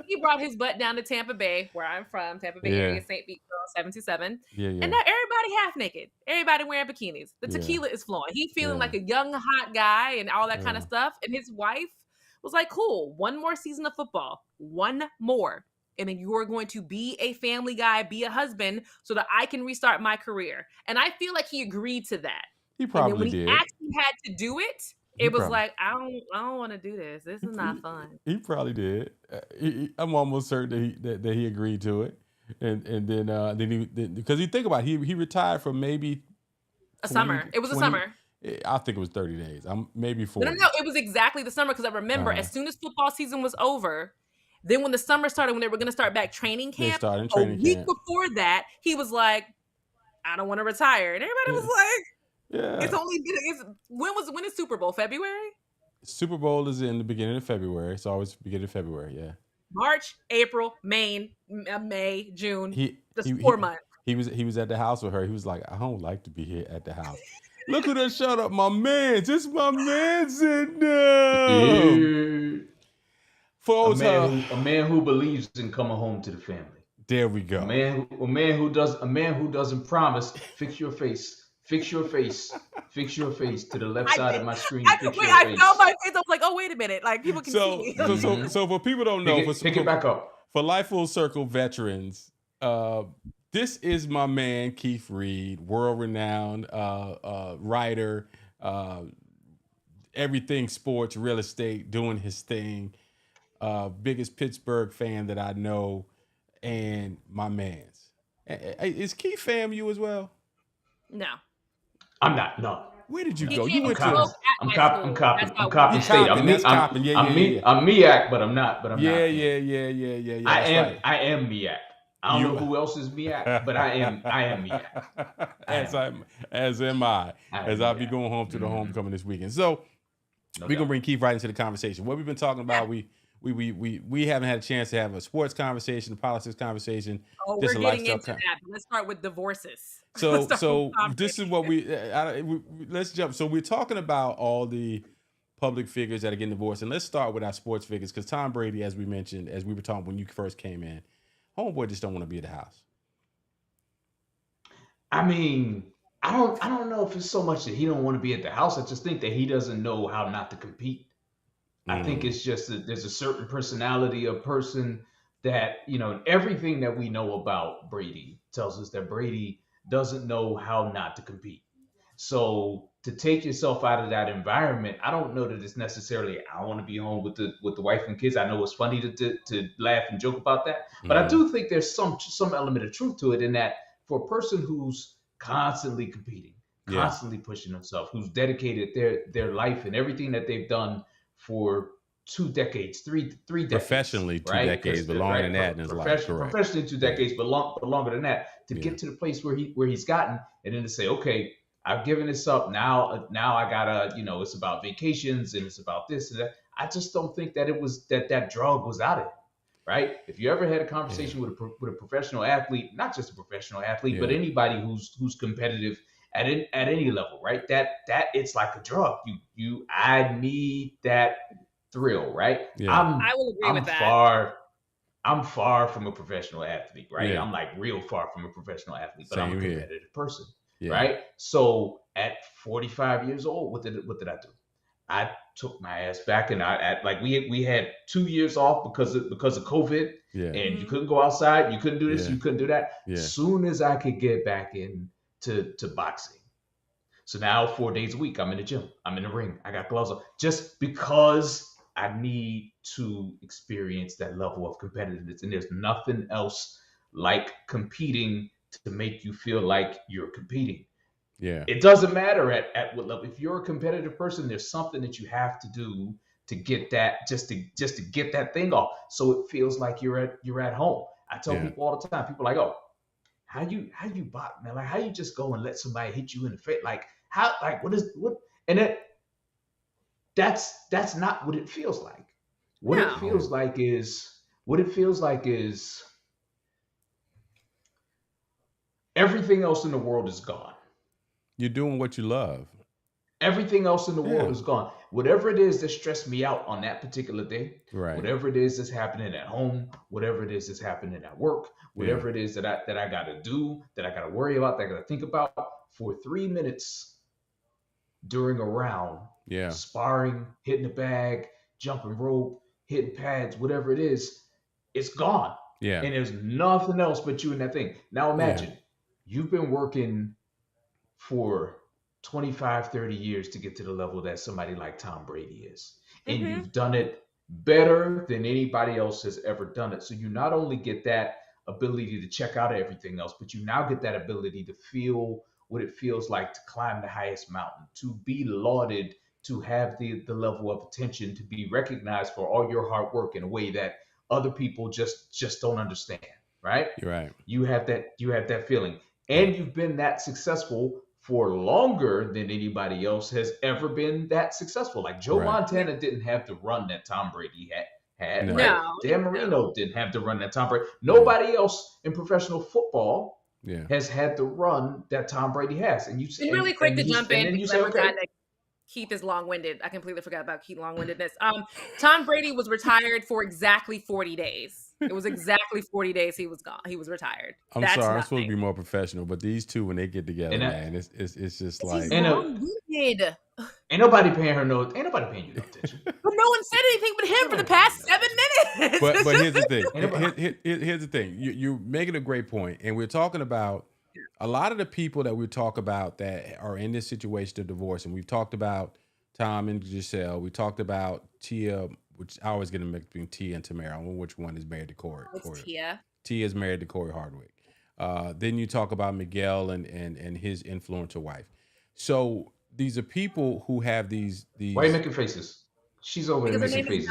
He brought his butt down to Tampa Bay, where I'm from, Tampa Bay area, St. Pete, 727. Yeah. And now everybody half naked. Everybody wearing bikinis. The tequila is flowing. He feeling like a young, hot guy and all that kind of stuff. And his wife was like, cool, one more season of football. One more. And then you are going to be a family guy, be a husband, so that I can restart my career. And I feel like he agreed to that. He probably did. When he actually had to do it, it was like, I don't want to do this. This is not fun. He probably did. I'm almost certain that he agreed to it, and then because you think about it, he retired for maybe a summer. It was a summer. I think it was 30 days. Maybe 40. No. It was exactly the summer because I remember as soon as football season was over. Then when the summer started, when they were going to start back training camp, a week before that, he was like, I don't want to retire. And everybody was like, yeah. When is Super Bowl? February? Super Bowl is in the beginning of February. It's always beginning of February, yeah. March, April, May, June. 4 months. He was at the house with her. He was like, I don't like to be here at the house. Look who done shut up my mans. It's my mans in there. A man who believes in coming home to the family. There we go. A man who doesn't promise. Fix your face. Fix your face to the left side of my screen. I felt my face. I was like, oh, wait a minute. Like, people can see me. So for people don't know, pick it back up. For Life Full Circle veterans, this is my man, Keith Reed, world-renowned writer, everything sports, real estate, doing his thing. Biggest Pittsburgh fan that I know, and my man's. Is Keith fam you as well? No. I'm not. No. Where did you go? You went to. I'm Coppin State. I'm MEAC, but I'm not. Yeah. I am MEAC. I don't know who else is MEAC, but I am MEAC. As am I. As I'll be going home to the homecoming this weekend. So we're gonna bring Keith right into the conversation. What we've been talking about, we haven't had a chance to have a sports conversation, a politics conversation. Oh, we're getting into that. Let's start with divorces. So this is what let's jump. So we're talking about all the public figures that are getting divorced, and let's start with our sports figures because Tom Brady, as we mentioned, as we were talking when you first came in, homeboy just don't want to be at the house. I mean, I don't know if it's so much that he don't want to be at the house. I just think that he doesn't know how not to compete. I think it's just that there's a certain personality of person that, everything that we know about Brady tells us that Brady doesn't know how not to compete. So to take yourself out of that environment, I don't know that it's necessarily I want to be home with the wife and kids. I know it's funny to laugh and joke about that, but I do think there's some element of truth to it in that for a person who's constantly competing, constantly pushing themselves, who's dedicated their life and everything that they've done for 2 decades, three decades, professionally 2 decades, but longer than that in his life. Correct. Professionally 2 decades, but longer than that to get to the place where he's gotten, and then to say, okay, I've given this up. Now I gotta, it's about vacations and it's about this and that. I just don't think that it was that drug was out of it, right? If you ever had a conversation with a professional athlete, not just a professional athlete, but anybody who's competitive at any level, right? That it's like a drug. I need that thrill, right? Yeah. I will agree with that. I'm far from a professional athlete, right? Yeah. I'm like real far from a professional athlete, but Same I'm a here. competitive person. Yeah. Right. So at 45 years old, what did I do? I took my ass back, and we had 2 years off because of COVID, and you couldn't go outside, you couldn't do this, you couldn't do that. Yeah. Soon as I could get back to boxing, so now 4 days a week I'm in the gym, I'm in the ring, I got gloves on, just because I need to experience that level of competitiveness, and there's nothing else like competing to make you feel like you're competing. Yeah. It doesn't matter at what level. If you're a competitive person, there's something that you have to do to get that, just to get that thing off, so it feels like you're at home. I tell people all the time. People are like, oh, how you box, man? Like, how you just go and let somebody hit you in the face? Like, how? Like, what? And that's not what it feels like. What it feels like is everything else in the world is gone. You're doing what you love. Everything else in the world is gone. Whatever it is that stressed me out on that particular day, right? Whatever it is that's happening at home, whatever it is that's happening at work, whatever it is that I got to do, that I got to worry about, that I got to think about for 3 minutes during a round, sparring, hitting the bag, jumping rope, hitting pads, whatever it is, it's gone. Yeah. And there's nothing else but you in that thing. Now imagine you've been working for 25, 30 years to get to the level that somebody like Tom Brady is. And you've done it better than anybody else has ever done it. So you not only get that ability to check out everything else, but you now get that ability to feel what it feels like to climb the highest mountain, to be lauded, to have the level of attention, to be recognized for all your hard work in a way that other people just don't understand, right? You're right. You have that feeling. And you've been that successful for longer than anybody else has ever been that successful. Like Joe Montana didn't have to run that Tom Brady had. No. Right? Dan Marino didn't have to run that Tom Brady. Nobody else in professional football has had to run that Tom Brady has. And really quick to jump in, you say, okay. Keith is long-winded. I completely forgot about Keith long-windedness. Tom Brady was retired for exactly 40 days. It was exactly 40 days he was gone. He was retired. I'm sorry, I'm supposed to be more professional, but these two, when they get together, man, it's just like long-winded. Ain't nobody paying you no attention. But no one said anything but him for the past 7 minutes. But here's the thing. Here's the thing. You're making a great point, and we're talking about a lot of the people that we talk about that are in this situation of divorce, and we've talked about Tom and Giselle. We talked about Tia, which I always get a mix between Tia and Tamara. I don't know which one is married to Corey. It's Tia. Tia is married to Corey Hardwick. Then you talk about Miguel and his influencer wife. So these are people who have these. Why are you making faces? She's over there making faces.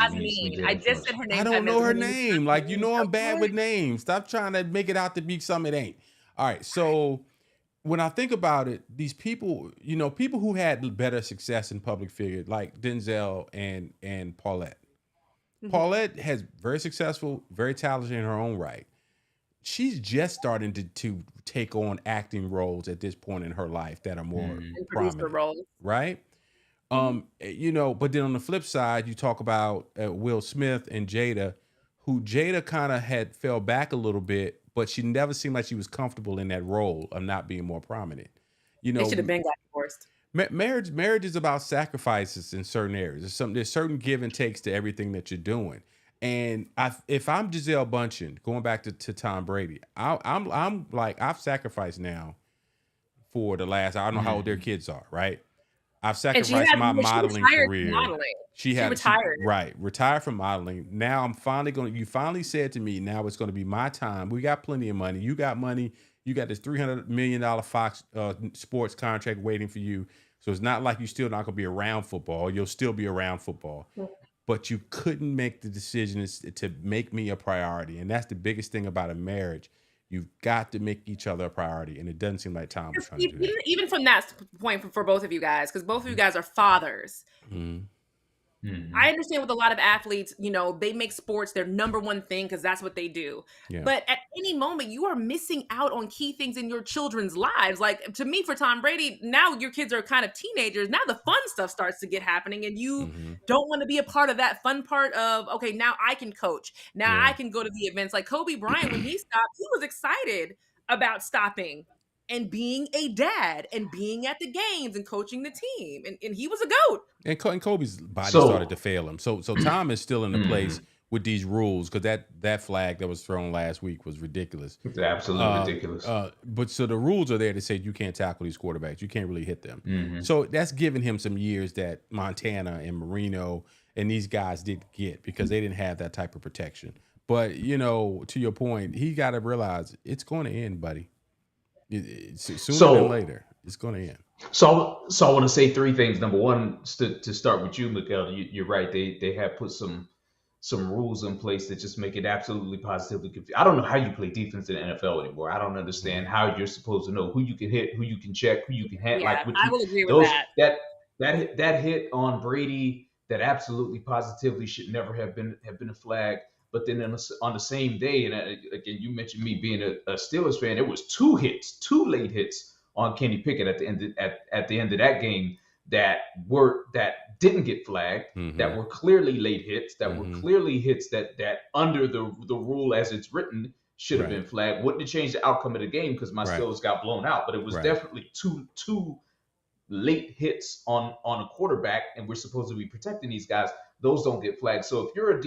I just said her name. I don't know her name. Like, I'm bad with names. Stop trying to make it out to be something it ain't. All right. So when I think about it, these people, people who had better success in public figure, like Denzel and Paulette. Mm-hmm. Paulette has very successful, very talented in her own right. She's just starting to take on acting roles at this point in her life that are more prominent, roles, right? But then on the flip side, you talk about Will Smith and Jada, who Jada kind of had fell back a little bit, but she never seemed like she was comfortable in that role of not being more prominent. They should have been got divorced. Marriage is about sacrifices in certain areas. There's certain give and takes to everything that you're doing. And if I'm Gisele Bündchen, going back to Tom Brady, I'm like, I've sacrificed now for the last, I don't know how old their kids are, right? I've And she sacrificed my she modeling retired from career. modeling. She retired. Retired from modeling. Now you finally said to me, now it's going to be my time. We got plenty of money. You got money. You got this $300 million Fox sports contract waiting for you. So it's not like you're still not going to be around football. You'll still be around football. But you couldn't make the decision to make me a priority. And that's the biggest thing about a marriage. You've got to make each other a priority. And it doesn't seem like Tom was trying to do that. Even from that point for both of you guys, because both of you guys are fathers. Mm-hmm. I understand with a lot of athletes, they make sports their number one thing because that's what they do. Yeah. But at any moment, you are missing out on key things in your children's lives. Like, to me, for Tom Brady, now your kids are kind of teenagers. Now the fun stuff starts to get happening, and you don't want to be a part of that fun part of, okay, now I can coach. Now I can go to the events. Like Kobe Bryant, when he stopped, he was excited about stopping and being a dad and being at the games and coaching the team. And he was a GOAT. And Kobe's body started to fail him. So Tom is still in the place with these rules, because that flag that was thrown last week was ridiculous. It's absolutely ridiculous. But so the rules are there to say you can't tackle these quarterbacks. You can't really hit them. So that's given him some years that Montana and Marino and these guys didn't get, because they didn't have that type of protection. But, to your point, he got to realize it's going to end, buddy. Sooner than later, it's going to end. So I want to say three things. Number one, to start with you, Miguel, you're right. They have put some rules in place that just make it absolutely positively confusing. I don't know how you play defense in the NFL anymore. I don't understand how you're supposed to know who you can hit, who you can check, who you can handle. Yeah, I will agree with that. That hit on Brady, that absolutely positively should never have been a flag. But then on the same day, and again, you mentioned me being a Steelers fan, there was two late hits on Kenny Pickett at the end of that game that didn't get flagged, that were clearly late hits, that were clearly hits that under the rule as it's written should have been flagged. Wouldn't have changed the outcome of the game because my Steelers got blown out, but it was definitely two late hits on a quarterback, and we're supposed to be protecting these guys. Those don't get flagged. So if you're a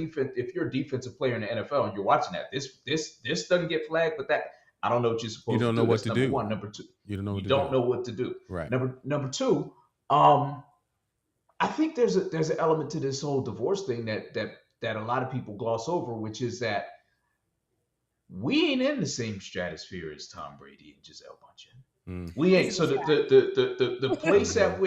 defensive player in the NFL and you're watching that, this doesn't get flagged, but that, I don't know what you're supposed to do. You don't know what to do. Number one. Number two, you don't know what to do. Right. Number two, I think there's an element to this whole divorce thing that a lot of people gloss over, which is that we ain't in the same stratosphere as Tom Brady and Gisele Bundchen. We ain't. So the place at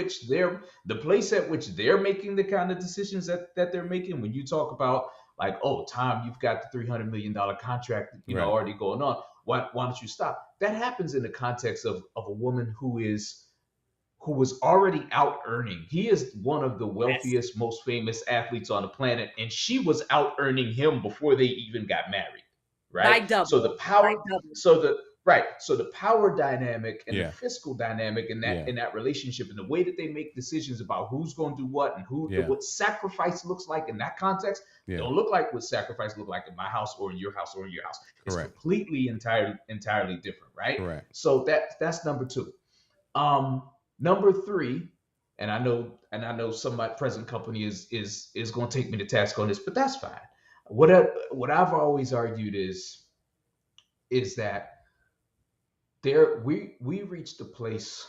which they're making the kind of decisions that they're making, when you talk about like, oh, Tom, you've got the $300 million contract, already going on. Why don't you stop? That happens in the context of a woman who was already out earning. He is one of the wealthiest, most famous athletes on the planet, and she was out earning him before they even got married. Right. So the power. So the power dynamic and the fiscal dynamic in that relationship, and the way that they make decisions about who's going to do what and what sacrifice looks like in that context don't look like what sacrifice look like in my house or in your house or in your house. It's completely entirely different, right? Correct. So that's number two. Number three, and I know some of my present company is going to take me to task on this, but that's fine. What I've always argued is that we reached a place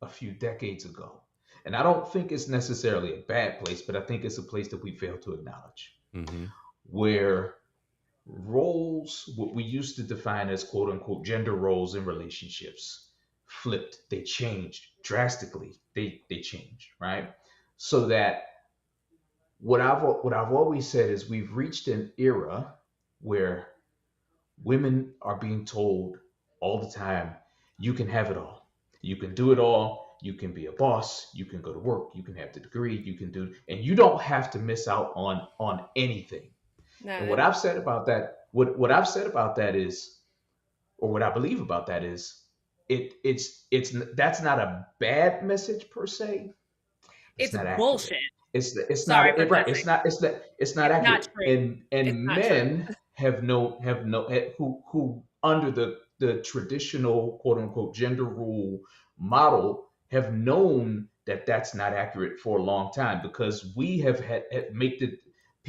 a few decades ago, and I don't think it's necessarily a bad place, but I think it's a place that we fail to acknowledge, where roles, what we used to define as quote unquote gender roles in relationships, flipped. They changed drastically. They changed, right? So that what I've always said is we've reached an era where women are being told all the time, you can have it all. You can do it all. You can be a boss. You can go to work. You can have the degree. You can do, and you don't have to miss out on anything. No. And what I've said about that, what I've said about that is, or what I believe about that is, it's that's not a bad message per se. It's bullshit. It's not right. It's not accurate. And men have who under the traditional quote unquote gender rule model have known that that's not accurate for a long time, because we have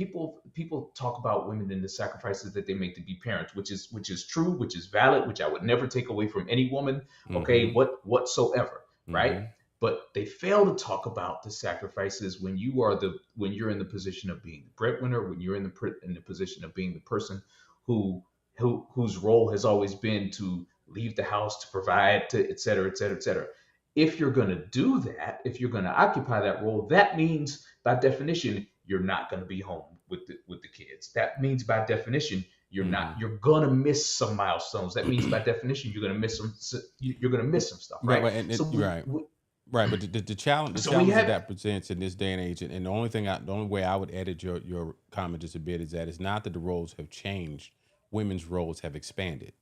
people talk about women and the sacrifices that they make to be parents, which is true, which is valid, which I would never take away from any woman, okay, whatsoever, right? But they fail to talk about the sacrifices when you're in the position of being the breadwinner, when you're in the position of being the person whose role has always been to leave the house, to provide, to et cetera, et cetera, et cetera. If you're going to do that, if you're going to occupy that role, that means by definition you're not going to be home with the kids. That means by definition you're going to miss some milestones. That means by definition you're going to miss some stuff, right? Right, but the challenge that presents in this day and age, and the only way I would edit your comment just a bit is that it's not that the roles have changed, women's roles have expanded,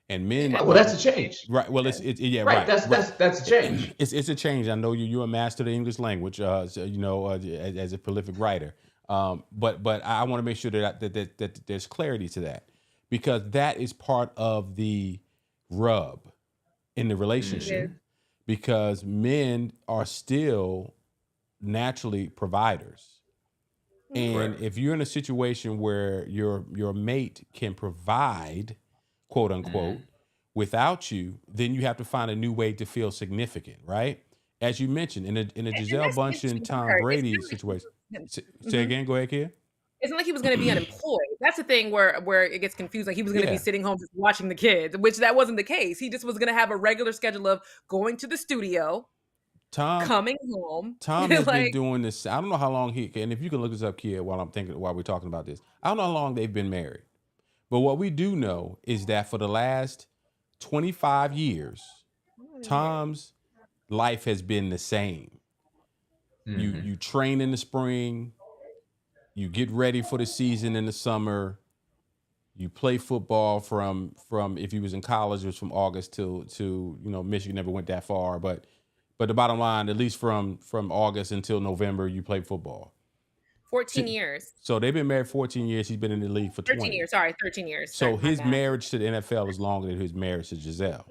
and men. Well, that's a change, right? Well, it's right. That's a change. It's a change. I know you're a master of the English language, as a prolific writer. But I want to make sure that there's clarity to that, because that is part of the rub in the relationship. Because men are still naturally providers. And if you're in a situation where your mate can provide, quote unquote, without you, then you have to find a new way to feel significant, right? As you mentioned, in a Giselle Bundchen, Tom Brady situation. Say again, go ahead, Kia. It's not like he was going to be unemployed. That's the thing where it gets confused. Like he was going to be sitting home just watching the kids, which that wasn't the case. He just was going to have a regular schedule of going to the studio, coming home. Tom has been doing this. I don't know how long and if you can look this up, Kia, while we're talking about this. I don't know how long they've been married. But what we do know is that for the last 25 years, Tom's life has been the same. You train in the spring. You get ready for the season in the summer. You play football from if he was in college, it was from August to Michigan never went that far, but the bottom line, at least from August until November, you play football. 14 years. So they've been married 14 years. He's been in the league for 20. 13 years. So his marriage to the NFL is longer than his marriage to Giselle.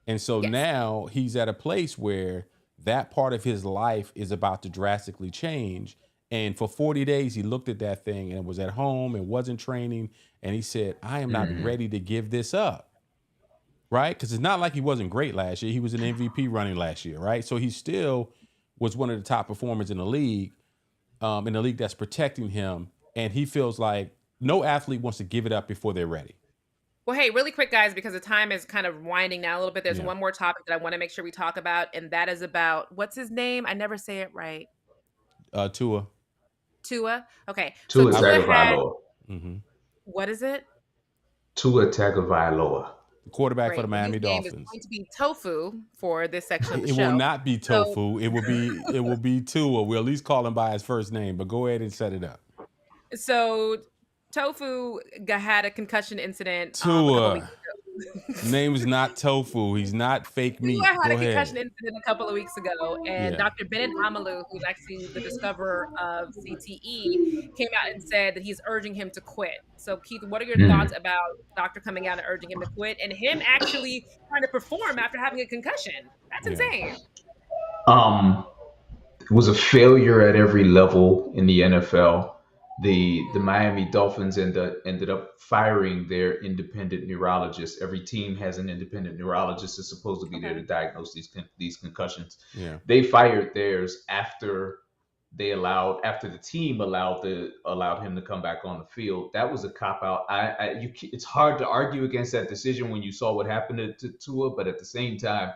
And so now he's at a place where that part of his life is about to drastically change. And for 40 days, he looked at that thing and was at home and wasn't training. And he said, I am not ready to give this up. Right? Because it's not like he wasn't great last year. He was an MVP running last year. Right? So he still was one of the top performers in the league that's protecting him. And he feels like no athlete wants to give it up before they're ready. Well, hey, really quick, guys, because the time is kind of winding down a little bit. There's one more topic that I want to make sure we talk about. And that is about, what's his name? I never say it right. Tua. Okay. Tua Tagovailoa. What is it? Tua Tagovailoa. Quarterback for the Miami Dolphins. It's going to be Tofu for this section of the show. It will not be Tofu. It will be Tua. We'll at least call him by his first name, but go ahead and set it up. So Tofu had a concussion incident. Tua. Name is not Tofu. He's not fake meat. Tua had a concussion incident a couple of weeks ago, and Dr. Bennett Amalu, who's actually the discoverer of CTE, came out and said that he's urging him to quit. So, Keith, what are your thoughts about Doctor coming out and urging him to quit, and him actually trying to perform after having a concussion? That's insane. It was a failure at every level in the NFL. The Miami Dolphins ended up firing their independent neurologist. Every team has an independent neurologist that's supposed to be there to diagnose these concussions. Yeah. They fired theirs after the team allowed him to come back on the field. That was a cop out. It's hard to argue against that decision when you saw what happened to Tua, but at the same time,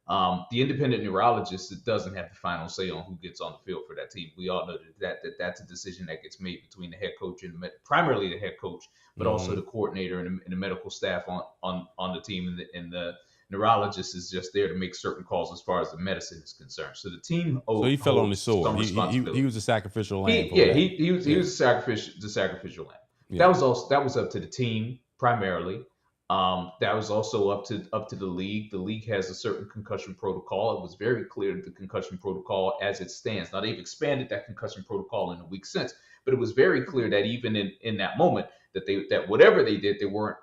the independent neurologist doesn't have the final say on who gets on the field for that team. We all know that's a decision that gets made between the head coach and primarily the head coach, but also the coordinator and the medical staff on the team. And the neurologist is just there to make certain calls as far as the medicine is concerned. So the team. So he fell on the sword. He was a sacrificial lamb. He was the sacrificial lamb. Yeah. That was up to the team primarily. That was also up to the league. The league has a certain concussion protocol. It was very clear that the concussion protocol as it stands. Now they've expanded that concussion protocol in the week since, but it was very clear that even in that moment, that whatever they did, they were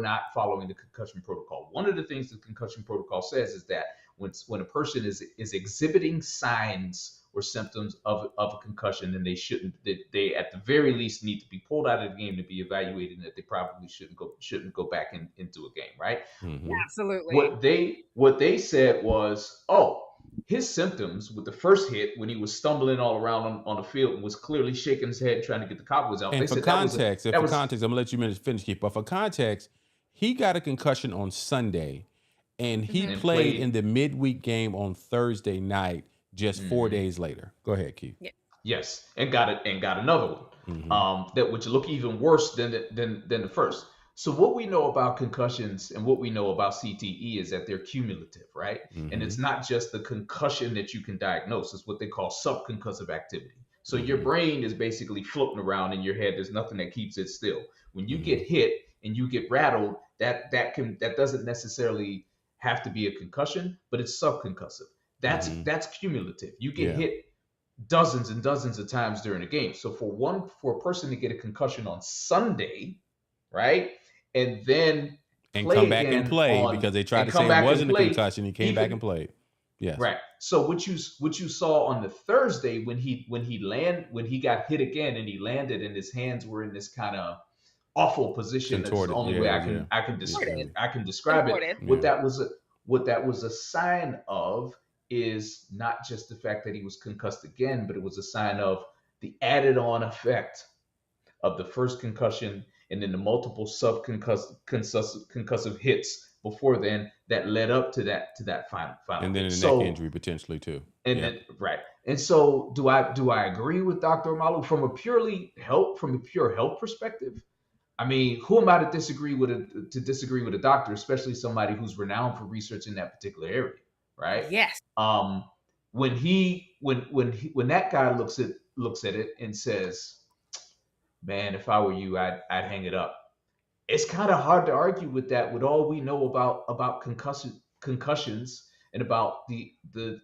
not following the concussion protocol. One of the things the concussion protocol says is that when a person is exhibiting signs or symptoms of a concussion, then they at the very least need to be pulled out of the game to be evaluated, and that they probably shouldn't go back into a game, right? Absolutely. What they said was, oh, his symptoms with the first hit when he was stumbling all around on the field and was clearly shaking his head trying to get the cobwebs out. And they for said context, I'm gonna let you finish, Keith. But for context, he got a concussion on Sunday, and he played in the midweek game on Thursday night. Just 4 days later. Go ahead, Keith. Yeah. Yes, and got another one. That would look even worse than the first. So what we know about concussions and what we know about CTE is that they're cumulative, right? And it's not just the concussion that you can diagnose. It's what they call subconcussive activity. So your brain is basically floating around in your head. There's nothing that keeps it still. When you get hit and you get rattled, that doesn't necessarily have to be a concussion, but it's subconcussive. That's cumulative. You get hit dozens and dozens of times during a game. So for a person to get a concussion on Sunday, right, and then come back and play because they tried to say it wasn't a concussion, he came back and played. Yes. Right. So what you saw on the Thursday when he got hit again and he landed and his hands were in this kind of awful position. That's the only way I can describe it. What that was a sign of is not just the fact that he was concussed again, but it was a sign of the added on effect of the first concussion and then the multiple concussive hits before then that led up to that final. And then a neck injury potentially too. Then, right. And so do I agree with Dr. Amalu from a pure health perspective? I mean, who am I to disagree with a doctor, especially somebody who's renowned for research in that particular area? Right. Yes. When that guy looks at it and says, "Man, if I were you, I'd hang it up." It's kind of hard to argue with that, with all we know about concussions and about the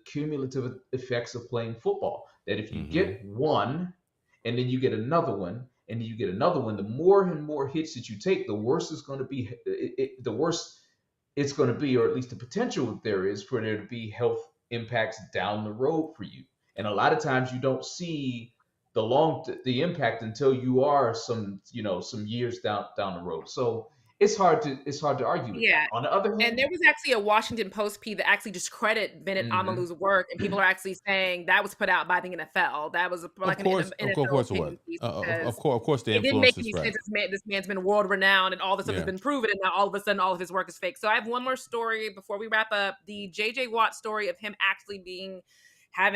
cumulative effects of playing football. That if you get one, and then you get another one, and then you get another one, the more and more hits that you take, the worse it's going to be. The worse it's going to be, or at least the potential there is for there to be health impacts down the road for you. And a lot of times you don't see the impact until you are some years down the road. So it's hard to argue with that. On the other hand, and there was actually a Washington Post piece that actually discredited Bennett Amalu's work, and people are actually saying that was put out by the NFL. That was like an NFL opinion piece. Of course, the it didn't make influence any is sense. right. This man's been world renowned, and all this stuff has been proven, and now all of a sudden, all of his work is fake. So I have one more story before we wrap up: the J.J. Watt story of him actually he had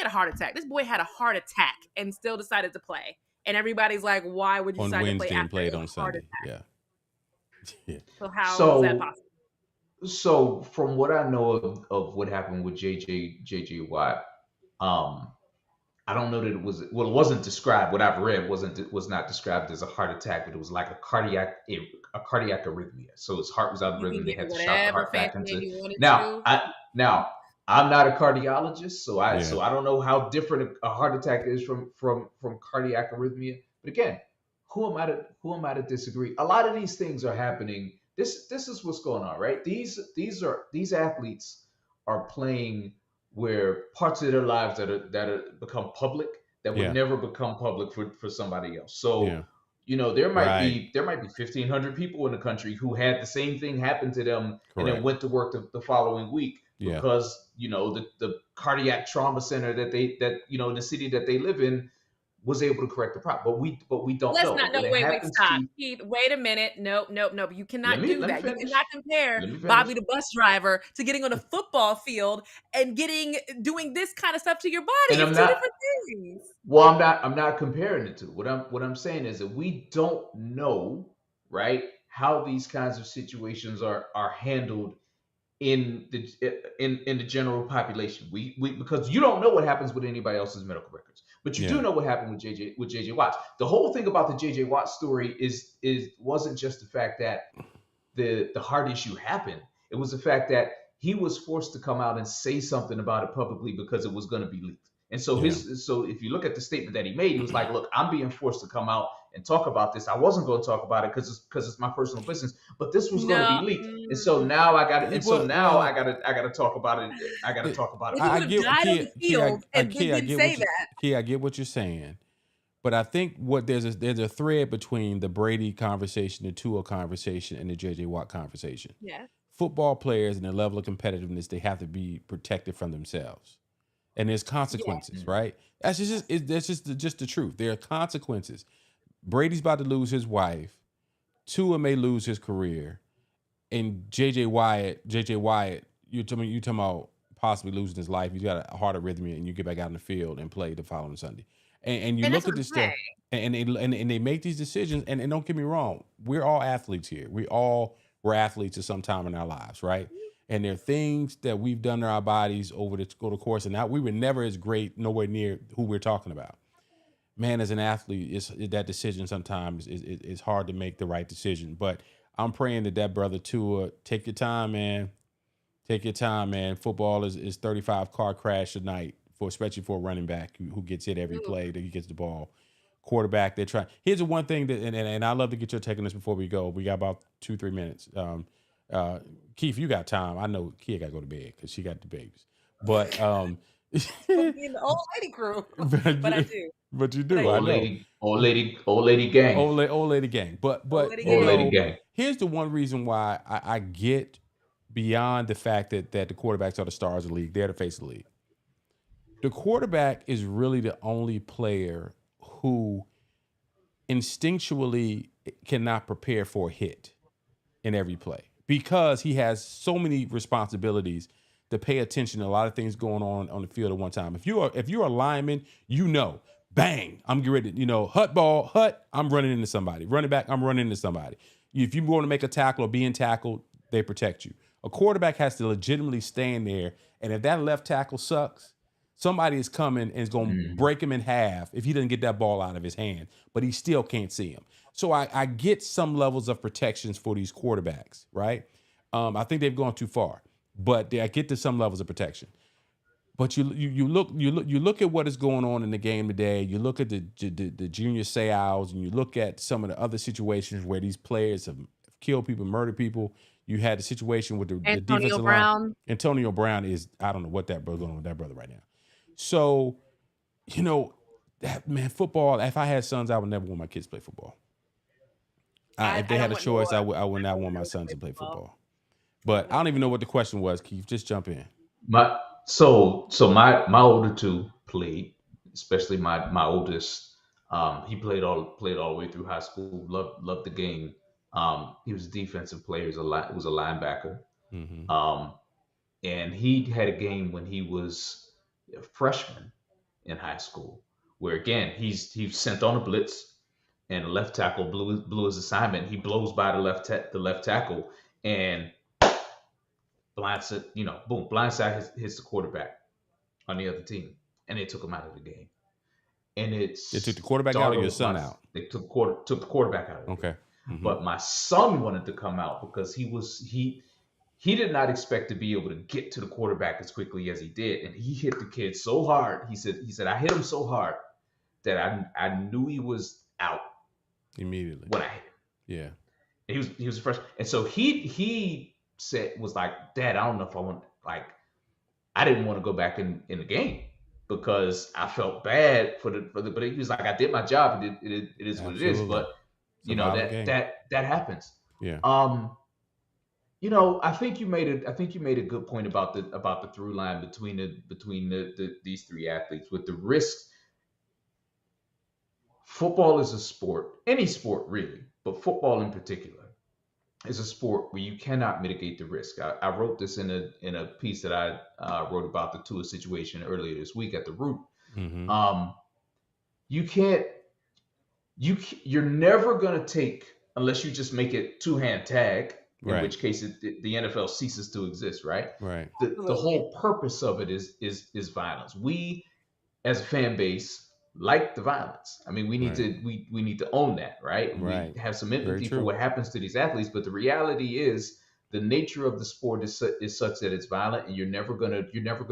a heart attack. This boy had a heart attack and still decided to play. And everybody's like, "Why would you decide to play after played a on heart Sunday?" attack? Yeah. So how is that possible? So from what I know of what happened with JJ Watt, I don't know that it wasn't described. What I've read was not described as a heart attack, but it was like a cardiac arrhythmia. So his heart was out of rhythm. They had to shock the heart back into. Now I'm not a cardiologist, so I don't know how different a heart attack is from cardiac arrhythmia. But again, who am I to disagree? A lot of these things are happening. This is what's going on, right? These athletes are playing where parts of their lives that are become public that would never become public for somebody else. So there might be 1,500 people in the country who had the same thing happen to them and then went to work the following week because the cardiac trauma center that in the city that they live in was able to correct the problem, but we don't know. Let's not know. Wait, stop. Keith, wait a minute. Nope. You cannot do that. You cannot compare Bobby the bus driver to getting on a football field and doing this kind of stuff to your body. It's two different things. Well, I'm not comparing the two. What I'm saying is that we don't know, right, how these kinds of situations are handled in the general population. We because you don't know what happens with anybody else's medical records. But you do know what happened with JJ Watt. The whole thing about the JJ Watt story wasn't just the fact that the heart issue happened. It was the fact that he was forced to come out and say something about it publicly because it was going to be leaked. And so so if you look at the statement that he made, he was like, "Look, I'm being forced to come out and talk about this. I wasn't going to talk about it because it's my personal business, but this was going to be leaked, and so now I got and so now I got to talk about it. I got to talk about it. He would have died on the field and didn't say that. I get what you're saying. But I think there's a thread between the Brady conversation, the Tua conversation, and the J.J. Watt conversation. Yeah. Football players and their level of competitiveness, they have to be protected from themselves. And there's consequences, right? That's just the truth. There are consequences. Brady's about to lose his wife. Tua may lose his career. And J.J. Wyatt, you're talking about possibly losing his life. He's got a heart arrhythmia, and you get back out in the field and play the following Sunday. And you look at this stuff, and they make these decisions. And don't get me wrong, we're all athletes here. We're athletes at some time in our lives, right? And there are things that we've done to our bodies over the course, and now we were never as great, nowhere near who we're talking about. Man, as an athlete, that decision sometimes is hard to make the right decision. But I'm praying that brother Tua, take your time, man. Take your time, man. Football is 35 car crash a night, especially for a running back who gets hit every play that he gets the ball. Quarterback, they're trying. Here's the one thing that, and I'd love to get your take on this before we go. We got about 2-3 minutes. Keith, you got time. I know Kia got to go to bed because she got the babies. But in the old lady crew, but I do. But you do. Old lady gang. Old lady gang. But old lady gang. Here's the one reason why I get beyond the fact that the quarterbacks are the stars of the league. They're the face of the league. The quarterback is really the only player who instinctually cannot prepare for a hit in every play because he has so many responsibilities to pay attention to a lot of things going on the field at one time. If you're a lineman, bang, I'm getting ready. Hut, I'm running into somebody. Running back, I'm running into somebody. If you want to make a tackle or being tackled, they protect you. A quarterback has to legitimately stand there, and if that left tackle sucks, somebody is coming and is going to break him in half if he doesn't get that ball out of his hand, but he still can't see him. So I get some levels of protections for these quarterbacks, right? I think they've gone too far, but I get to some levels of protection. But you look at what is going on in the game today. You look at the junior Seau's, and you look at some of the other situations where these players have killed people, murdered people. You had the situation with the defensive line. Antonio Brown is, I don't know what that brother going on with that brother right now. So, football, if I had sons, I would never want my kids to play football. If they had a choice, I would not want my sons to play football. But I don't even know what the question was, Keith. Just jump in. My older two played, especially my oldest. He played all the way through high school. Loved the game. He was a defensive player. He was a linebacker. Mm-hmm. And he had a game when he was a freshman in high school, where again he's sent on a blitz, and the left tackle blew his assignment. He blows by the left tackle, and blindside hits the quarterback on the other team, and they took him out of the game. And they took the quarterback out or your son out? They took the quarterback out of the game. Mm-hmm. But my son wanted to come out because he did not expect to be able to get to the quarterback as quickly as he did, and he hit the kid so hard. He said I hit him so hard that I knew he was out immediately when I hit him. Yeah, and he was fresh, and so he was like, Dad, I don't know if I want, I didn't want to go back in the game because I felt bad for the but he was like, I did my job. It is what it is, but that happens. Yeah. I think you made a good point about the through line between these three athletes with the risks. Football is a sport, any sport really, but football in particular is a sport where you cannot mitigate the risk. I wrote this in a piece that I wrote about the Tua situation earlier this week at the Root. Mm-hmm. You're never going to take, unless you just make it two-hand tag, in which case the NFL ceases to exist, right? Right. The whole purpose of it is violence. We, as a fan base, like the violence. I mean, we need to own that, right? Right. We have some empathy for what happens to these athletes, but the reality is the nature of the sport is such that it's violent, and you're never gonna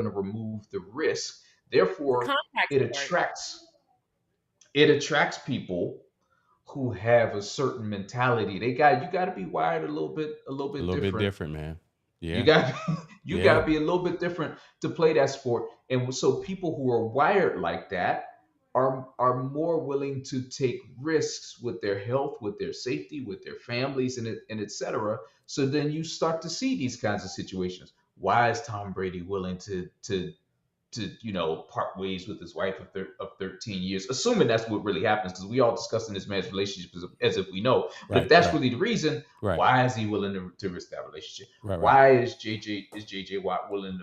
remove the risk. Therefore, it attracts people who have a certain mentality. You got to be wired a little bit A little bit different. different, man. You Yeah. got you got Yeah. to be a little bit different to play that sport. And so people who are wired like that are more willing to take risks with their health, with their safety, with their families, and etc. So then you start to see these kinds of situations. Why is Tom Brady willing to part ways with his wife of 13 years, assuming that's what really happens, because we all discussing this man's relationship as if we know. But if Right. that's Right. really the reason, Right. why is he willing to risk that relationship? Right. Why is JJ Watt willing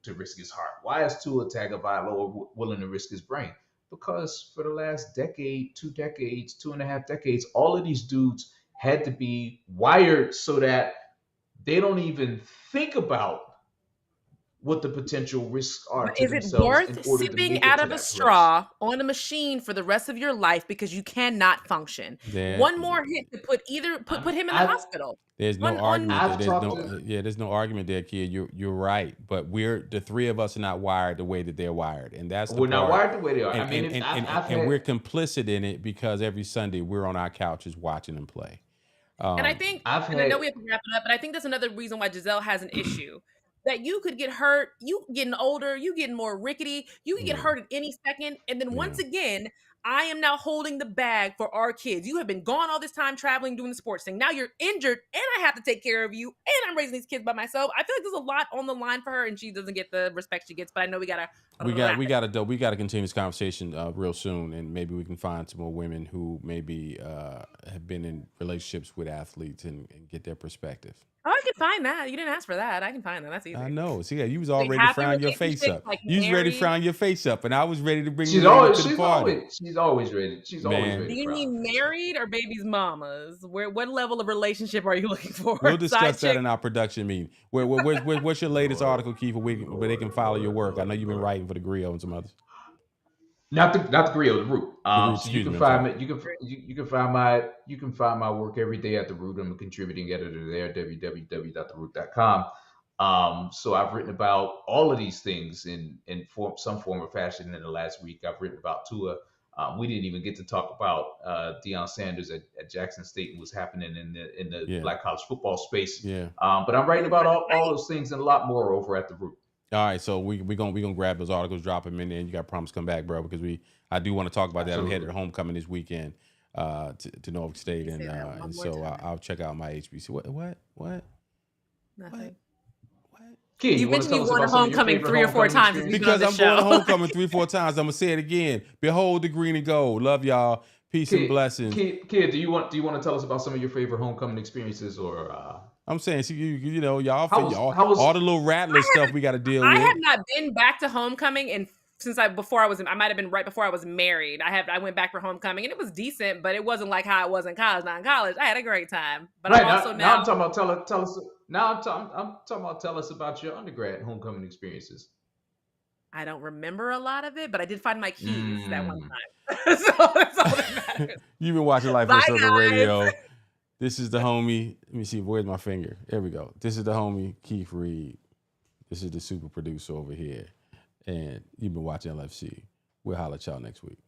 to risk his heart? Why is Tua Tagovailoa willing to risk his brain? Because for the last decade, 2 decades, 2.5 decades, all of these dudes had to be wired so that they don't even think about what the potential risks are But to is it themselves in worth order to sipping make it out to of a that place. straw on a machine for the rest of your life because you cannot function? There, One more hit to put him in the I've hospital. there's no On argument there. I've There's talked no to there's no argument there, kid. You're right, but the three of us are not wired the way that they're wired, and that's the we're not part. wired the way they are. I And mean, and and I've, and, I've and had we're complicit in it because every Sunday we're on our couches watching them play. And I Um, think, I've and I know had we have to wrap it up, but I think that's another reason why Giselle has an issue. That you could get hurt, you getting older, you getting more rickety, you can get yeah, hurt at any second. And then yeah. once again, I am now holding the bag for our kids. You have been gone all this time traveling, doing the sports thing. Now you're injured, and I have to take care of you, and I'm raising these kids by myself. I feel like there's a lot on the line for her, and she doesn't get the respect she gets. But I know we gotta wrap it. We gotta continue this conversation real soon, and maybe we can find some more women who maybe have been in relationships with athletes and get their perspective. Oh, I can find that. You didn't ask for that. I can find that. That's I easy. know. See, yeah, you was Like already happy frown your face relationships, up. like You was ready to married. frown your face up, and I was ready to bring the ladies to the party. she's always ready. She's always Man, ready Do to you frown mean her face up. married or baby's mamas? What level of relationship are you looking for? we'll Side discuss that chick? in our production meeting. What's your latest article, Keith, where they can follow your work? I know you've been writing for the Griot and some others. Not the grill, the root. The Root, So you excuse can me. I'm sorry. find me. You can find my work every day at the root. I'm a contributing editor there. www.theroot.com. So I've written about all of these things in some form or fashion in the last week. I've written about Tua. We didn't even get to talk about Deion Sanders at Jackson State and what's happening in the Yeah. Black college football space. Yeah. But I'm writing about all those things and a lot more over at the root. All right, so we gonna grab those articles, drop them in there, and you got to promise to come back, bro, because I do want to talk about that. I'm headed to homecoming this weekend to Norfolk State, Say that one and more so time. I'll check out my HBC. What? Nothing. Kid, You you want to mentioned you tell us going to about some of your homecoming favorite 3 or 4 homecoming times since experiences? you've been on Because the I'm going to show. homecoming 3-4 times. I'm gonna say it again. Behold the green and gold. Love y'all. Peace and blessings. Kid, do you want to tell us about some of your favorite homecoming experiences or I'm saying, see, you know, y'all, how was all the little rattler stuff we got to deal I with. have not been back to homecoming I might have been right before I was married. I went back for homecoming and it was decent, but it wasn't like how it was in college. Not in college, I had a great time. But right I'm also now I'm talking about tell us now I'm talking about tell us about your undergrad homecoming experiences. I don't remember a lot of it, but I did find my keys that one Mm. time. So that's all that matters. You've been watching Life on Bye, Circle guys. Radio. This is the homie. Let me see. Where's my finger? There we go. This is the homie, Keith Reed. This is the super producer over here. And you've been watching LFC. We'll holler at y'all next week.